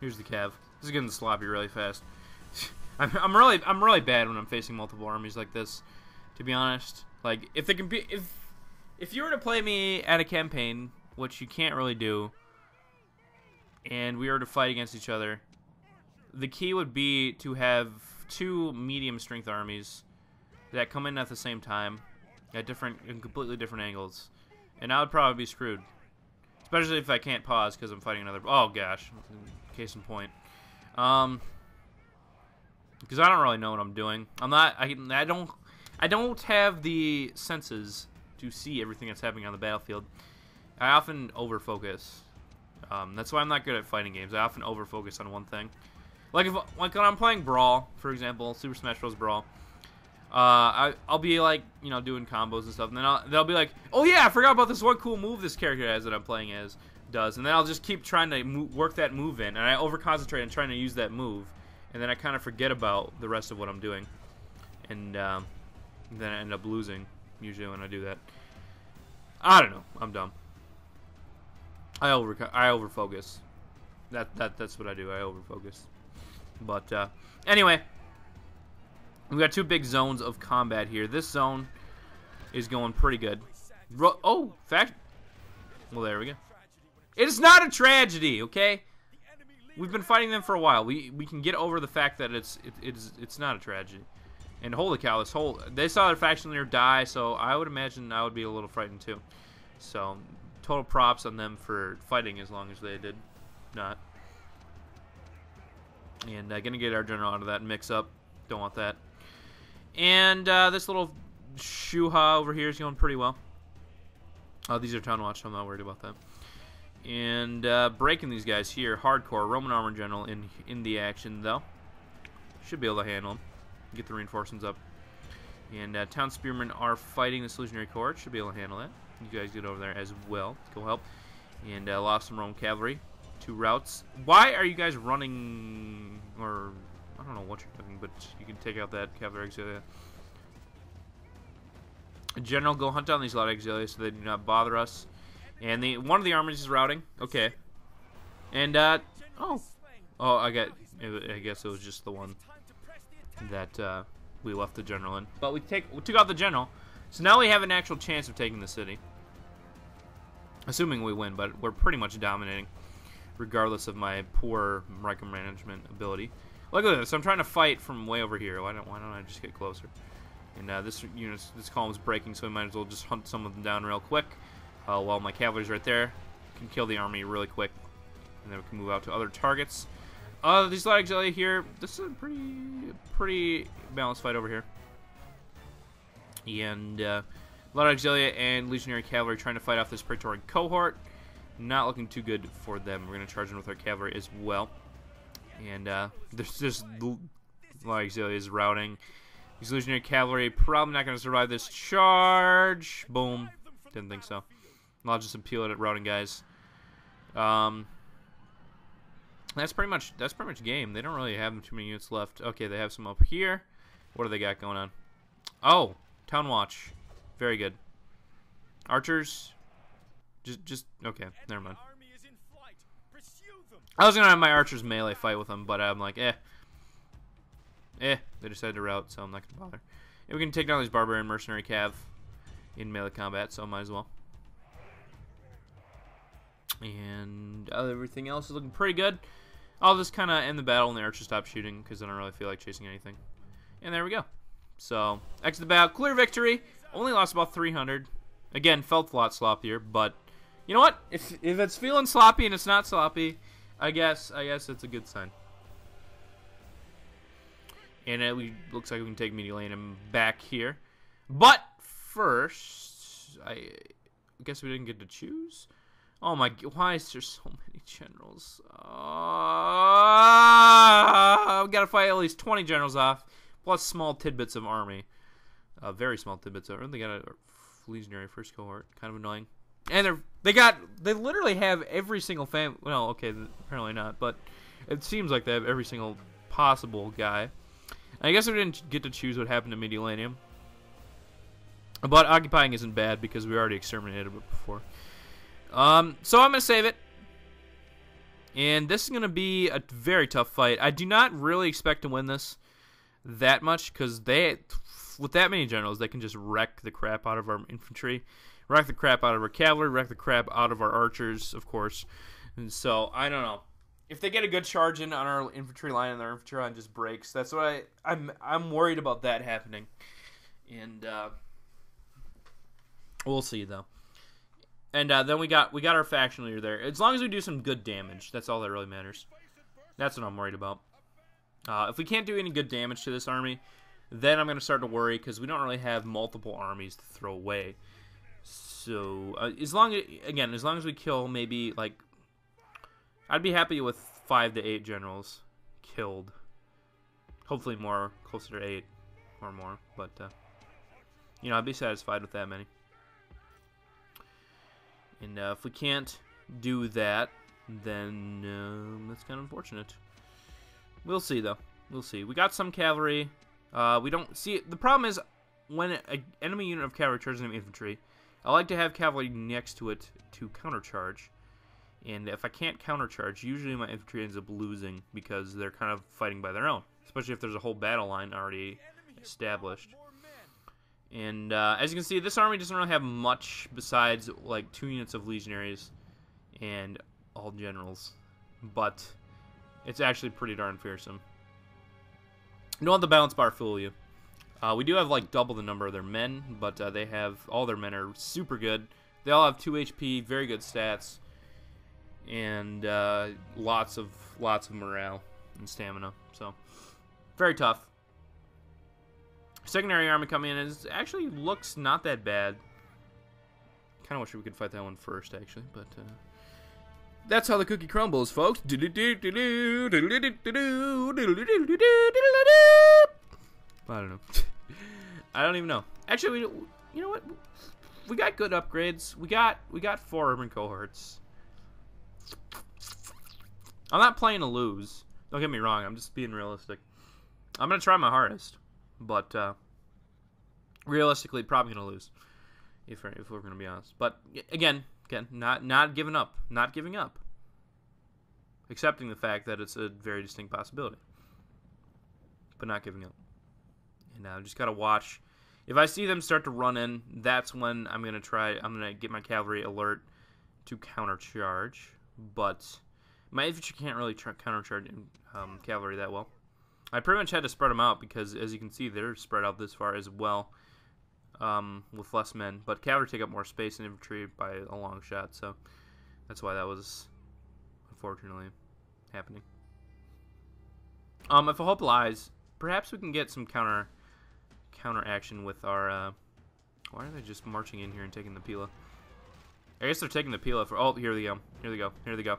Here's the cav. This is getting sloppy really fast. I'm really bad when I'm facing multiple armies like this, to be honest. Like, if you were to play me at a campaign, which you can't really do, and we were to fight against each other, the key would be to have 2 medium strength armies that come in at the same time at completely different angles, and I would probably be screwed, especially if I can't pause because I'm fighting another. Oh gosh, case in point. Because I don't really know what I'm doing. I don't have the senses to see everything that's happening on the battlefield. I often overfocus. That's why I'm not good at fighting games. I often overfocus on one thing. Like when I'm playing Brawl, for example, Super Smash Bros. Brawl. I'll be like, doing combos and stuff, and then they'll be like, oh yeah, I forgot about this one cool move this character has that I'm playing as does, and then I'll just keep trying to work that move in, and I overconcentrate on trying to use that move, and then I kind of forget about the rest of what I'm doing, and then I end up losing usually when I do that. I don't know. I'm dumb. I overfocus. That's what I do. I overfocus. But anyway, we got 2 big zones of combat here. This zone is going pretty good. Well, there we go. It's not a tragedy, okay? We've been fighting them for a while. We can get over the fact that it's not a tragedy. And holy cow, they saw their faction leader die, so I would imagine I would be a little frightened too. So total props on them for fighting as long as they did not. And gonna get our general out of that mix up. Don't want that. And this little Shuha over here is going pretty well. Oh, these are Town Watch, so I'm not worried about that. And breaking these guys here, hardcore Roman armor general in the action though. Should be able to handle them. Get the reinforcements up. And town spearmen are fighting the Illusionary Court. Should be able to handle that. You guys get over there as well. Go help. And lost some Roman cavalry. 2 routes. Why are you guys running? Or I don't know what you're doing, but you can take out that cavalry auxilia. General, go hunt down these lot of auxilia so they do not bother us. And one of the armies is routing. Okay. And I guess it was just the one that we left the general in. But we took out the general, so now we have an actual chance of taking the city. Assuming we win, but we're pretty much dominating, regardless of my poor micromanagement ability. Look at this! I'm trying to fight from way over here. Why don't I just get closer? And this column's breaking, so we might as well just hunt some of them down real quick. While my cavalry's right there, can kill the army really quick, and then we can move out to other targets. These lot of auxilia here. This is a pretty balanced fight over here. And a lot of auxilia and legionary cavalry trying to fight off this Praetorian cohort. Not looking too good for them. We're going to charge in with our cavalry as well. And there's just a lot of auxilia is routing. These legionary cavalry probably not going to survive this charge. Boom. Didn't think so. I'll just appeal it at routing guys. That's pretty much game. They don't really have too many units left. Okay, they have some up here. What do they got going on? Oh, Town Watch. Very good. Archers. Just okay. Never mind. I was gonna have my archers melee fight with them, but I'm like, they decided to rout, so I'm not gonna bother. And we can take down these barbarian mercenary cav in melee combat, so might as well. And everything else is looking pretty good. I'll just kind of end the battle and the archers stop shooting because I don't really feel like chasing anything. And there we go. So, exit the battle, clear victory. Only lost about 300. Again, felt a lot sloppier, but you know what? If it's feeling sloppy and it's not sloppy, I guess it's a good sign. And it looks like we can take Mediolanum back here. But first, I guess we didn't get to choose. Oh my, why is there so many generals? I've got to fight at least 20 generals off, plus small tidbits of army. Very small tidbits of army. They got a legionary first cohort, kind of annoying. And they literally have every single family. Well, okay, apparently not, but it seems like they have every single possible guy. I guess we didn't get to choose what happened to Mediolanum. But occupying isn't bad because we already exterminated it before. So I'm going to save it. And this is going to be a very tough fight. I do not really expect to win this. that much because with that many generals, they can just wreck the crap out of our infantry, wreck the crap out of our cavalry, wreck the crap out of our archers, of course. And so I don't know. If they get a good charge in on our infantry line and their infantry line just breaks, that's what I'm worried about that happening. And we'll see though. And then we got our faction leader there. As long as we do some good damage, that's all that really matters. That's what I'm worried about. If we can't do any good damage to this army, then I'm going to start to worry because we don't really have multiple armies to throw away. So as long as we kill maybe like, I'd be happy with 5 to 8 generals killed. Hopefully more, closer to 8 or more. But you know, I'd be satisfied with that many. And if we can't do that, then that's kind of unfortunate. We'll see, though. We'll see. We got some cavalry. We don't see. The problem is when an enemy unit of cavalry charges enemy infantry, I like to have cavalry next to it to countercharge. And if I can't countercharge, usually my infantry ends up losing because they're kind of fighting by their own, especially if there's a whole battle line already established. And as you can see, this army doesn't really have much besides like 2 units of legionaries and all generals, but it's actually pretty darn fearsome. Don't let the balance bar fool you. We do have like double the number of their men, but they have all their men are super good. They all have 2 HP, very good stats, and lots of morale and stamina. So very tough. Secondary army coming in actually looks not that bad. Kind of wish we could fight that one first, actually, but that's how the cookie crumbles, folks. I don't know. I don't even know. Actually, you know what? We got good upgrades. We got 4 urban cohorts. I'm not playing to lose. Don't get me wrong. I'm just being realistic. I'm gonna try my hardest. But realistically, probably gonna lose if we're gonna be honest. But again, not giving up, accepting the fact that it's a very distinct possibility, but not giving up. And I just gotta watch. If I see them start to run in, that's when I'm gonna get my cavalry alert to countercharge. But my infantry can't really countercharge cavalry that well. I pretty much had to spread them out because, as you can see, they're spread out this far as well with less men. But cavalry take up more space than infantry by a long shot, so that's why that was unfortunately happening. If a hope lies, perhaps we can get some counter action with our. Why are they just marching in here and taking the Pila? I guess they're taking the Pila for. Oh, here they go. Here they go. Here they go.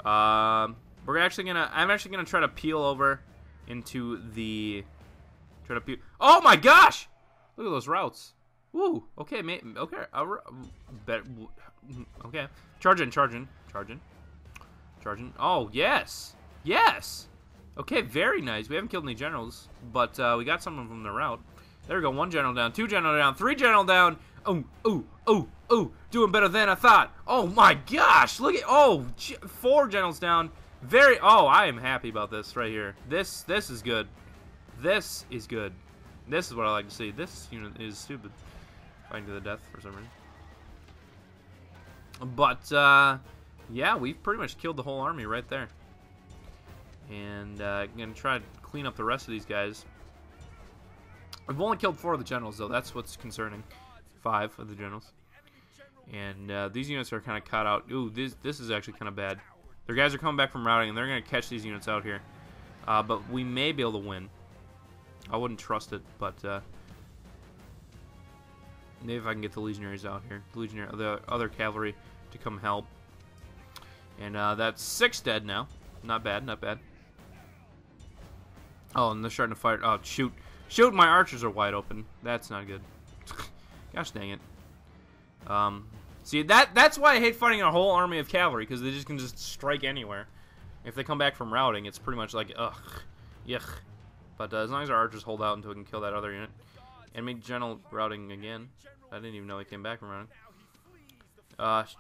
I'm actually gonna try to peel over into the. Oh my gosh! Look at those routes. Woo. Okay, mate. Okay. Okay. Charging. Oh yes. Yes. Okay. Very nice. We haven't killed any generals, but we got some of them in the route. There we go. 1 general down. 2 general down. 3 general down. Oh. Doing better than I thought. Oh my gosh. Look at. 4 generals down. Oh, I am happy about this right here. This is good. This is good. This is what I like to see. This unit is stupid. Fighting to the death for some reason. But, yeah, we've pretty much killed the whole army right there. And, I'm going to try to clean up the rest of these guys. I've only killed 4 of the generals, though. That's what's concerning. 5 of the generals. And, these units are kind of caught out. Ooh, this is actually kind of bad. Their guys are coming back from routing, and they're going to catch these units out here. But we may be able to win. I wouldn't trust it, but maybe if I can get the legionaries out here. The other cavalry to come help. And that's 6 dead now. Not bad, not bad. Oh, and they're starting to fire. Oh, shoot. Shoot, my archers are wide open. That's not good. Gosh dang it. See, that's why I hate fighting a whole army of cavalry, because they just can just strike anywhere. If they come back from routing, it's pretty much like, ugh, yuck. But as long as our archers hold out until we can kill that other unit. Enemy general routing again. I didn't even know he came back from routing. Gosh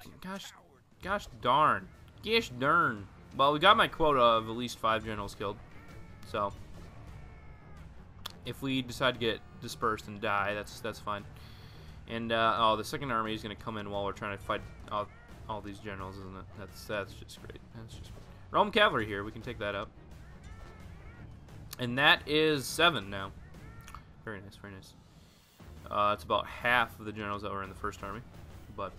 darn. Gosh darn. Well, we got my quota of at least 5 generals killed. So, If we decide to get dispersed and die, that's fine. And oh, the second army is going to come in while we're trying to fight all these generals, isn't it? That's just great. That's just great. Roman cavalry here. We can take that up. And that is 7 now. Very nice, very nice. It's about half of the generals that were in the first army. But,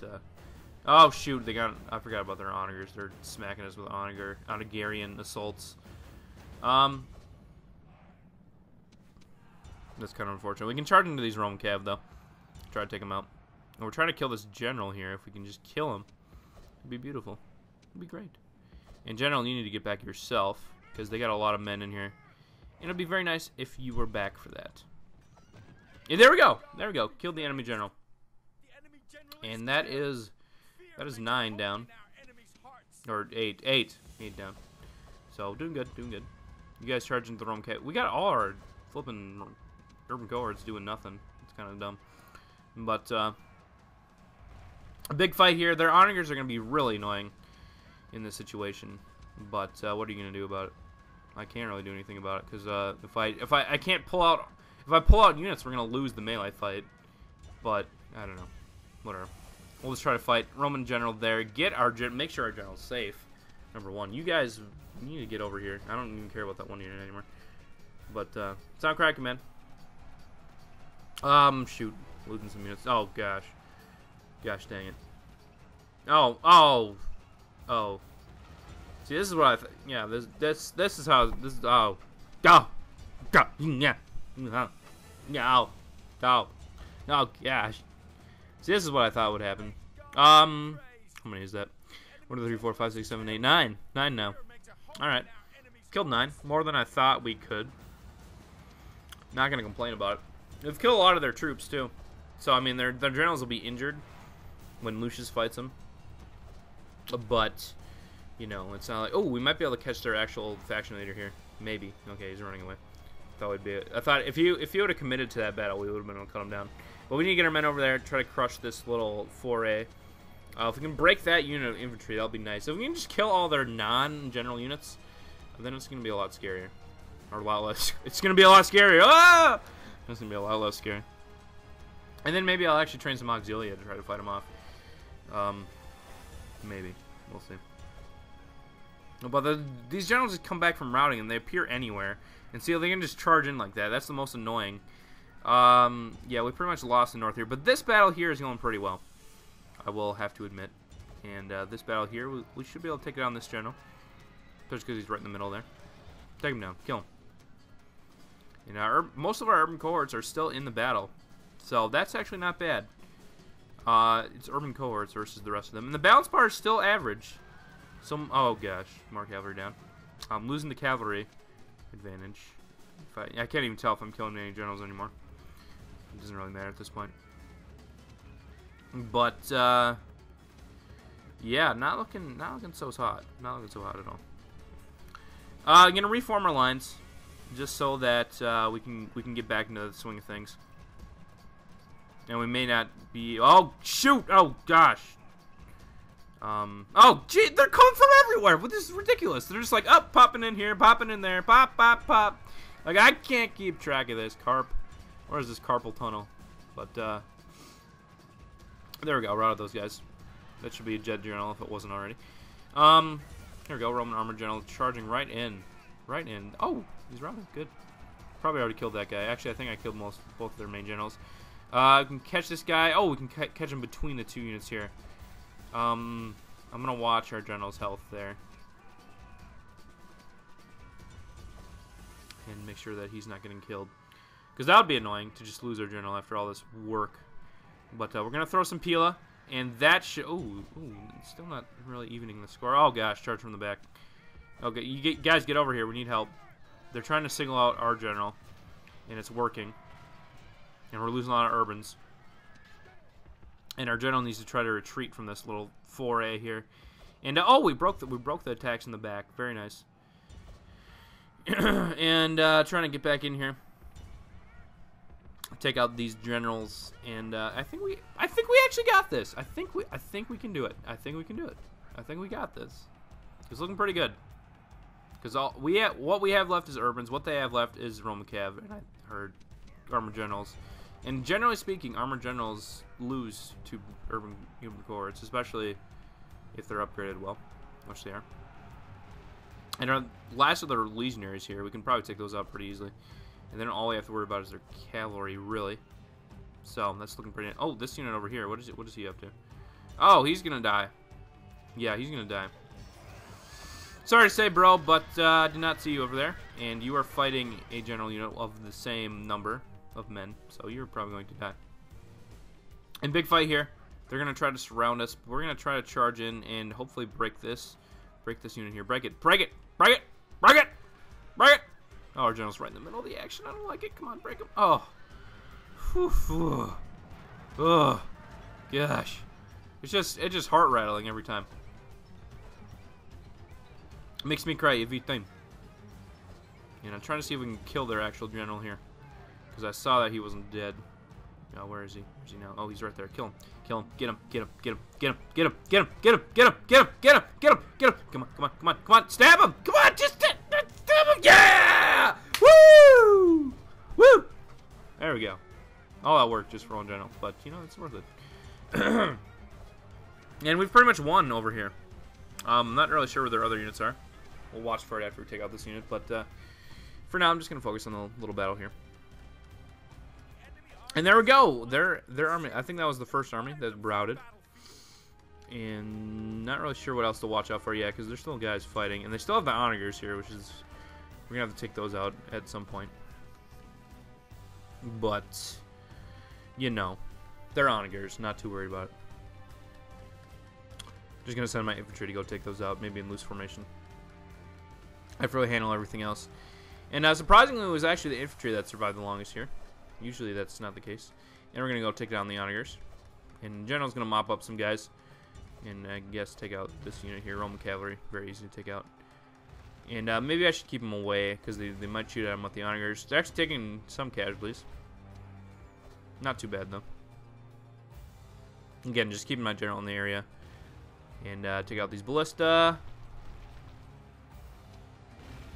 oh shoot, I forgot about their onagers. They're smacking us with onagarian assaults. That's kind of unfortunate. We can charge into these Roman cav, though. Try to take them out. And we're trying to kill this general here. If we can just kill him, it'd be beautiful. It'd be great. In general, you need to get back yourself, because they got a lot of men in here. And it'd be very nice if you were back for that. And there we go. There we go. Killed the enemy general. And that is 9 down. Or 8. 8 down. So, doing good, doing good. You guys charging the Roman cav. We got all our flipping urban cohorts doing nothing. It's kind of dumb. But, a big fight here. Their onagers are going to be really annoying in this situation. But, what are you going to do about it? I can't really do anything about it, because, if I can't pull out... If I pull out units, we're going to lose the melee fight. But, I don't know. Whatever. We'll just try to fight. Roman general there. Make sure our general's safe. Number 1. You guys need to get over here. I don't even care about that one unit anymore. But, sound cracking, man. Shoot. Losing some units. Oh, gosh. Gosh dang it. Oh. See, this is what yeah, this is how, oh. Go! Yeah. Yeah. Oh, gosh. See, this is what I thought would happen. How many is that? 1, 2, 3, 4, 5, 6, 7, 8, 9. 9 now. Alright. Killed 9. More than I thought we could. Not gonna complain about it. They've killed a lot of their troops, too. So, I mean, their generals will be injured when Lucius fights them. But, you know, it's not like... Oh, we might be able to catch their actual faction leader here. Maybe. Okay, he's running away. Thought we'd be... I thought if he would have committed to that battle, we would have been able to cut him down. But we need to get our men over there, try to crush this little foray. If we can break that unit of infantry, that'll be nice. If we can just kill all their non-general units, then it's going to be a lot scarier. Or a lot less. It's going to be a lot scarier. Ah! It's going to be a lot less scary. And then maybe I'll actually train some auxilia to try to fight them off. Maybe. We'll see. But these generals just come back from routing and they appear anywhere. And see, they can just charge in like that. That's the most annoying. Yeah, we pretty much lost the north here. But this battle here is going pretty well. I will have to admit. And this battle here, we should be able to take down this general. Especially because he's right in the middle there. Take him down. Kill him. And most of our urban cohorts are still in the battle. So that's actually not bad. It's urban cohorts versus the rest of them. And the balance bar is still average. Oh gosh, more cavalry down. I'm losing the cavalry advantage. I can't even tell if I'm killing any generals anymore. It doesn't really matter at this point. But yeah, not looking so hot. Not looking so hot at all. I'm gonna reform our lines, just so that we can get back into the swing of things. And we may not be. Oh shoot! Oh gosh! Oh gee, they're coming from everywhere. Well, this is ridiculous. They're just like up, popping in here, popping in there, pop, pop, pop. Like I can't keep track of this carp. Where is this carpal tunnel? But there we go. We're out of those guys. That should be a jet general if it wasn't already. Here we go. Roman armored general charging right in. Right in. Oh, he's routing. Good. Probably already killed that guy. Actually, I think I killed both of their main generals. We can catch this guy. Oh, we can catch him between the two units here. I'm gonna watch our general's health there. And make sure that he's not getting killed. Because that would be annoying to just lose our general after all this work. But we're gonna throw some Pila. And that should... Ooh, still not really evening the score. Oh gosh, charge from the back. Okay, guys get over here. We need help. They're trying to single out our general. And it's working. And we're losing a lot of urbans. And our general needs to try to retreat from this little foray here. And oh, we broke the attacks in the back. Very nice. And trying to get back in here. Take out these generals, and I think we actually got this. I think we can do it. I think we can do it. I think we got this. It's looking pretty good. Because what we have left is urbans. What they have left is Roman Cav, and or armored generals. And generally speaking, armored generals lose to urban human cohorts, especially if they're upgraded well, which they are. And our last of the legionaries here, we can probably take those out pretty easily. And then all we have to worry about is their cavalry, really. So that's looking pretty. Oh, this unit over here, what is he up to? Oh, he's gonna die. Yeah, he's gonna die. Sorry to say, bro, but I did not see you over there, and you are fighting a general unit of the same number of men, so you're probably going to die. And big fight here. They're gonna try to surround us. But we're gonna try to charge in and hopefully break this unit here. Break it! Break it! Break it! Break it! Break it! Oh, our general's right in the middle of the action. I don't like it. Come on, break him. Oh. Whew. Oh. Gosh. It's just heart rattling every time. It makes me cry every time. And I'm trying to see if we can kill their actual general here, because I saw that he wasn't dead. Oh, where is he? Where's he now? Oh, he's right there. Kill him. Kill him. Get him. Get him. Get him. Get him. Get him. Get him. Get him. Get him. Get him. Get him. Get him. Get him. Come on. Come on. Come on. Come on. Stab him. Come on. Just stab him. Yeah! Woo! Woo! There we go. All that work just for one general, but you know it's worth it. And we've pretty much won over here. I'm not really sure where their other units are. We'll watch for it after we take out this unit, but for now I'm just gonna focus on the little battle here. And there we go. Their army. I think that was the first army that routed. And not really sure what else to watch out for yet, because there's still guys fighting, and they still have the onagers here, which is we're gonna have to take those out at some point. But you know, they're onagers. Not too worried about it. Just gonna send my infantry to go take those out, maybe in loose formation. I have to really handle everything else. And surprisingly, it was actually the infantry that survived the longest here. Usually that's not the case. And we're gonna go take down the onagers. And general's gonna mop up some guys, and I guess take out this unit here, Roman cavalry. Very easy to take out. And maybe I should keep them away, because they might shoot at them with the onagers. They're actually taking some casualties. Not too bad though. Again, just keeping my general in the area. And take out these ballista.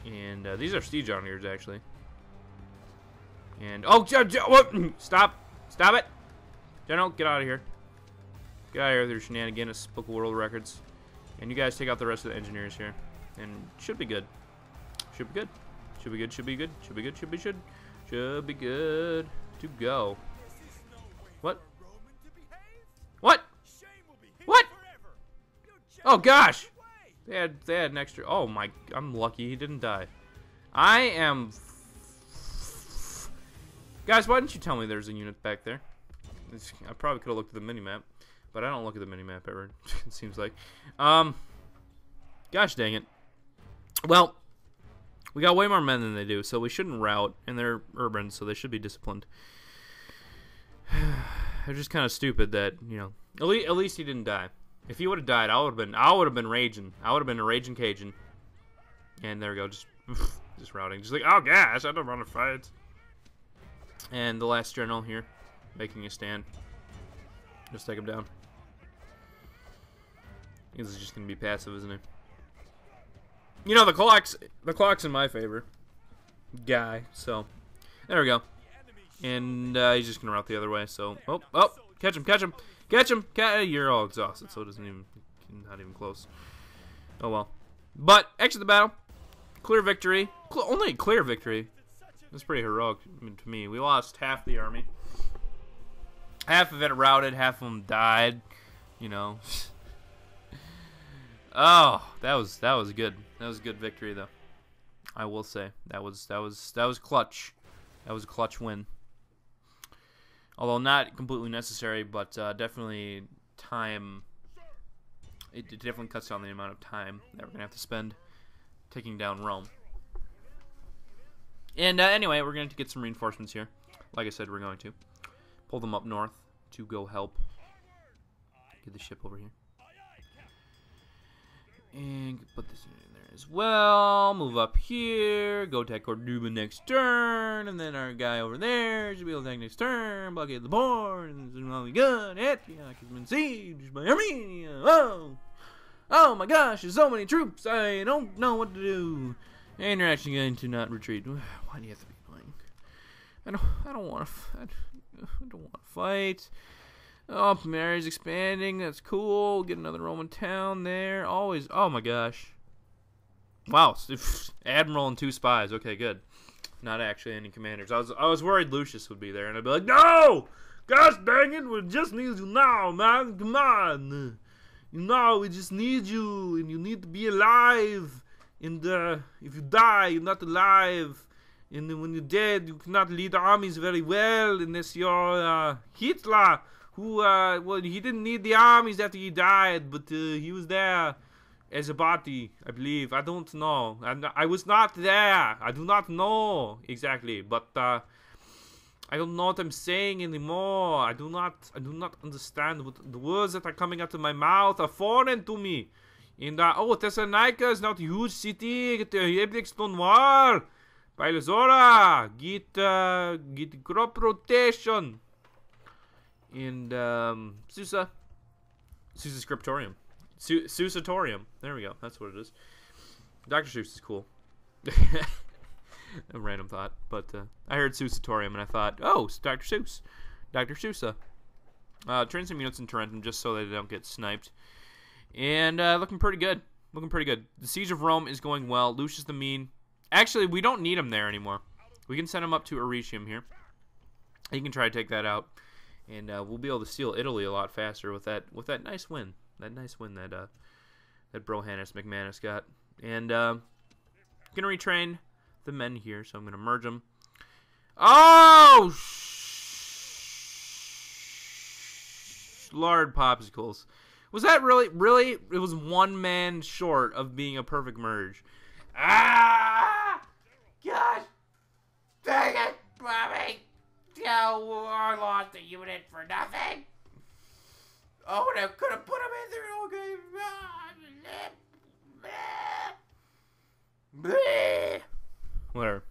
And these are siege onagers, actually. And oh, stop! Stop it! General, get out of here. Get out of here with your shenanigans, Book of World Records. And you guys take out the rest of the engineers here. And should be good. Should be good. Should be good. Should be good. Should be good. Should be good to go. What? What? What? Oh gosh! They had an extra. Oh my! I'm lucky he didn't die. I am. Guys, why didn't you tell me there's a unit back there? I probably could have looked at the minimap, but I don't look at the minimap ever. It seems like. Gosh dang it. Well, we got way more men than they do, so we shouldn't rout, and they're urban, so they should be disciplined. They're just kind of stupid that, you know. At least he didn't die. If he would have died, I would have been raging. I would have been a raging Cajun. And there we go, just routing, just like, oh gosh, I don't want to fight. And the last general here, making a stand. Just take him down. This is just gonna be passive, isn't it? You know, the clock's in my favor, guy. So there we go. And he's just gonna route the other way. So oh, catch him, catch him. Catch him! You're all exhausted, so it doesn't even, not even close. Oh well. But exit the battle, clear victory. Only a clear victory. That's pretty heroic to me. We lost half the army. Half of it routed, half of them died. You know. Oh, that was good. That was a good victory, though. I will say that was clutch. That was a clutch win. Although not completely necessary, but definitely time. It definitely cuts down the amount of time that we're gonna have to spend taking down Rome. And anyway, we're going to get some reinforcements here. Like I said, we're going to pull them up north to go help get the ship over here. And put this unit in there as well. Move up here. Go attack Corduba next turn. And then our guy over there should be able to attack next turn. Blockade the board. And this is all we got. Antioch has been sieged by Armenia. Oh my gosh, there's so many troops. I don't know what to do. And you're actually going to not retreat. Why do you have to be annoying? I don't want to. I don't want to fight. Oh, Mary's expanding. That's cool. Get another Roman town there. Always. Oh my gosh. Wow. Admiral and 2 spies. Okay, good. Not actually any commanders. I was worried Lucius would be there, and I'd be like, no! Gosh dang it, we just need you now, man. Come on. You know, we just need you, and you need to be alive. And if you die, you're not alive. And then when you're dead, you cannot lead armies very well unless you're Hitler, who, well, he didn't need the armies after he died, but he was there as a body, I believe. I don't know. I was not there. I do not know exactly, but I don't know what I'm saying anymore. I do not understand what the words that are coming out of my mouth are foreign to me. And oh, Thessalonica is not a huge city. Get the Hebrew stone wall. Pilazora, get crop rotation. And Susa Scriptorium. Susatorium. There we go. That's what it is. Dr. Seuss is cool. A random thought, but I heard Susatorium and I thought, oh, it's Dr. Seuss. Dr. Sousa. Train some units in Tarentum just so they don't get sniped. And looking pretty good. Looking pretty good. The Siege of Rome is going well. Lucius the Mean. Actually, we don't need him there anymore. We can send him up to Aretium here. He can try to take that out. And we'll be able to steal Italy a lot faster with that nice win. That nice win that Brohanus McManus got. And gonna retrain the men here, so I'm gonna merge them. Oh, Lord popsicles. Was that really? It was one man short of being a perfect merge. Ah! Gosh! Dang it, Bobby! No, I lost a unit for nothing. Oh, and I could have put him in there. Okay. Whatever.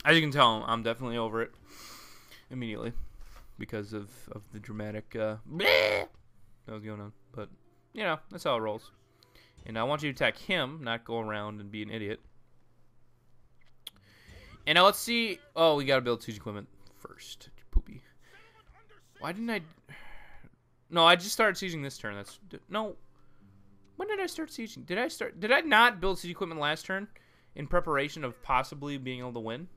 As you can tell, I'm definitely over it immediately because of the dramatic that was going on. But, you know, that's how it rolls. And I want you to attack him, not go around and be an idiot. And now let's see. Oh, we gotta build siege equipment first. Poopy. Why didn't I? No, I just started sieging this turn. No. When did I start sieging? Did I not build siege equipment last turn in preparation of possibly being able to win?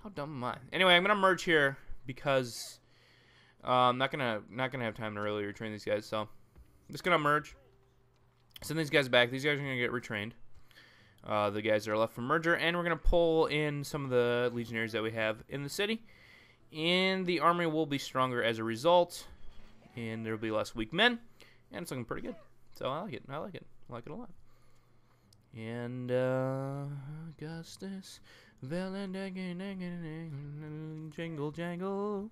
How dumb am I? Anyway, I'm gonna merge here because I'm not gonna have time to really retrain these guys. So I'm just gonna merge. Send these guys back. These guys are gonna get retrained. The guys that are left from merger, and we're going to pull in some of the legionaries that we have in the city, and the army will be stronger as a result, and there will be less weak men, and it's looking pretty good. So I like it. I like it a lot. And Augustus, jingle jangle,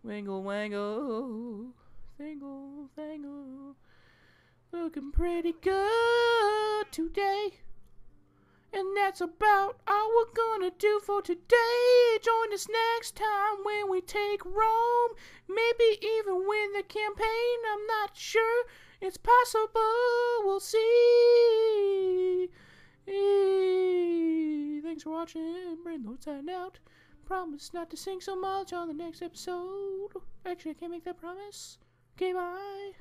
wingle wangle, single fangle, looking pretty good today. And that's about all we're gonna do for today. Join us next time when we take Rome. Maybe even win the campaign. I'm not sure. It's possible. We'll see. Thanks for watching. Bring those sign out. Promise not to sing so much on the next episode. Actually, I can't make that promise. Okay, bye.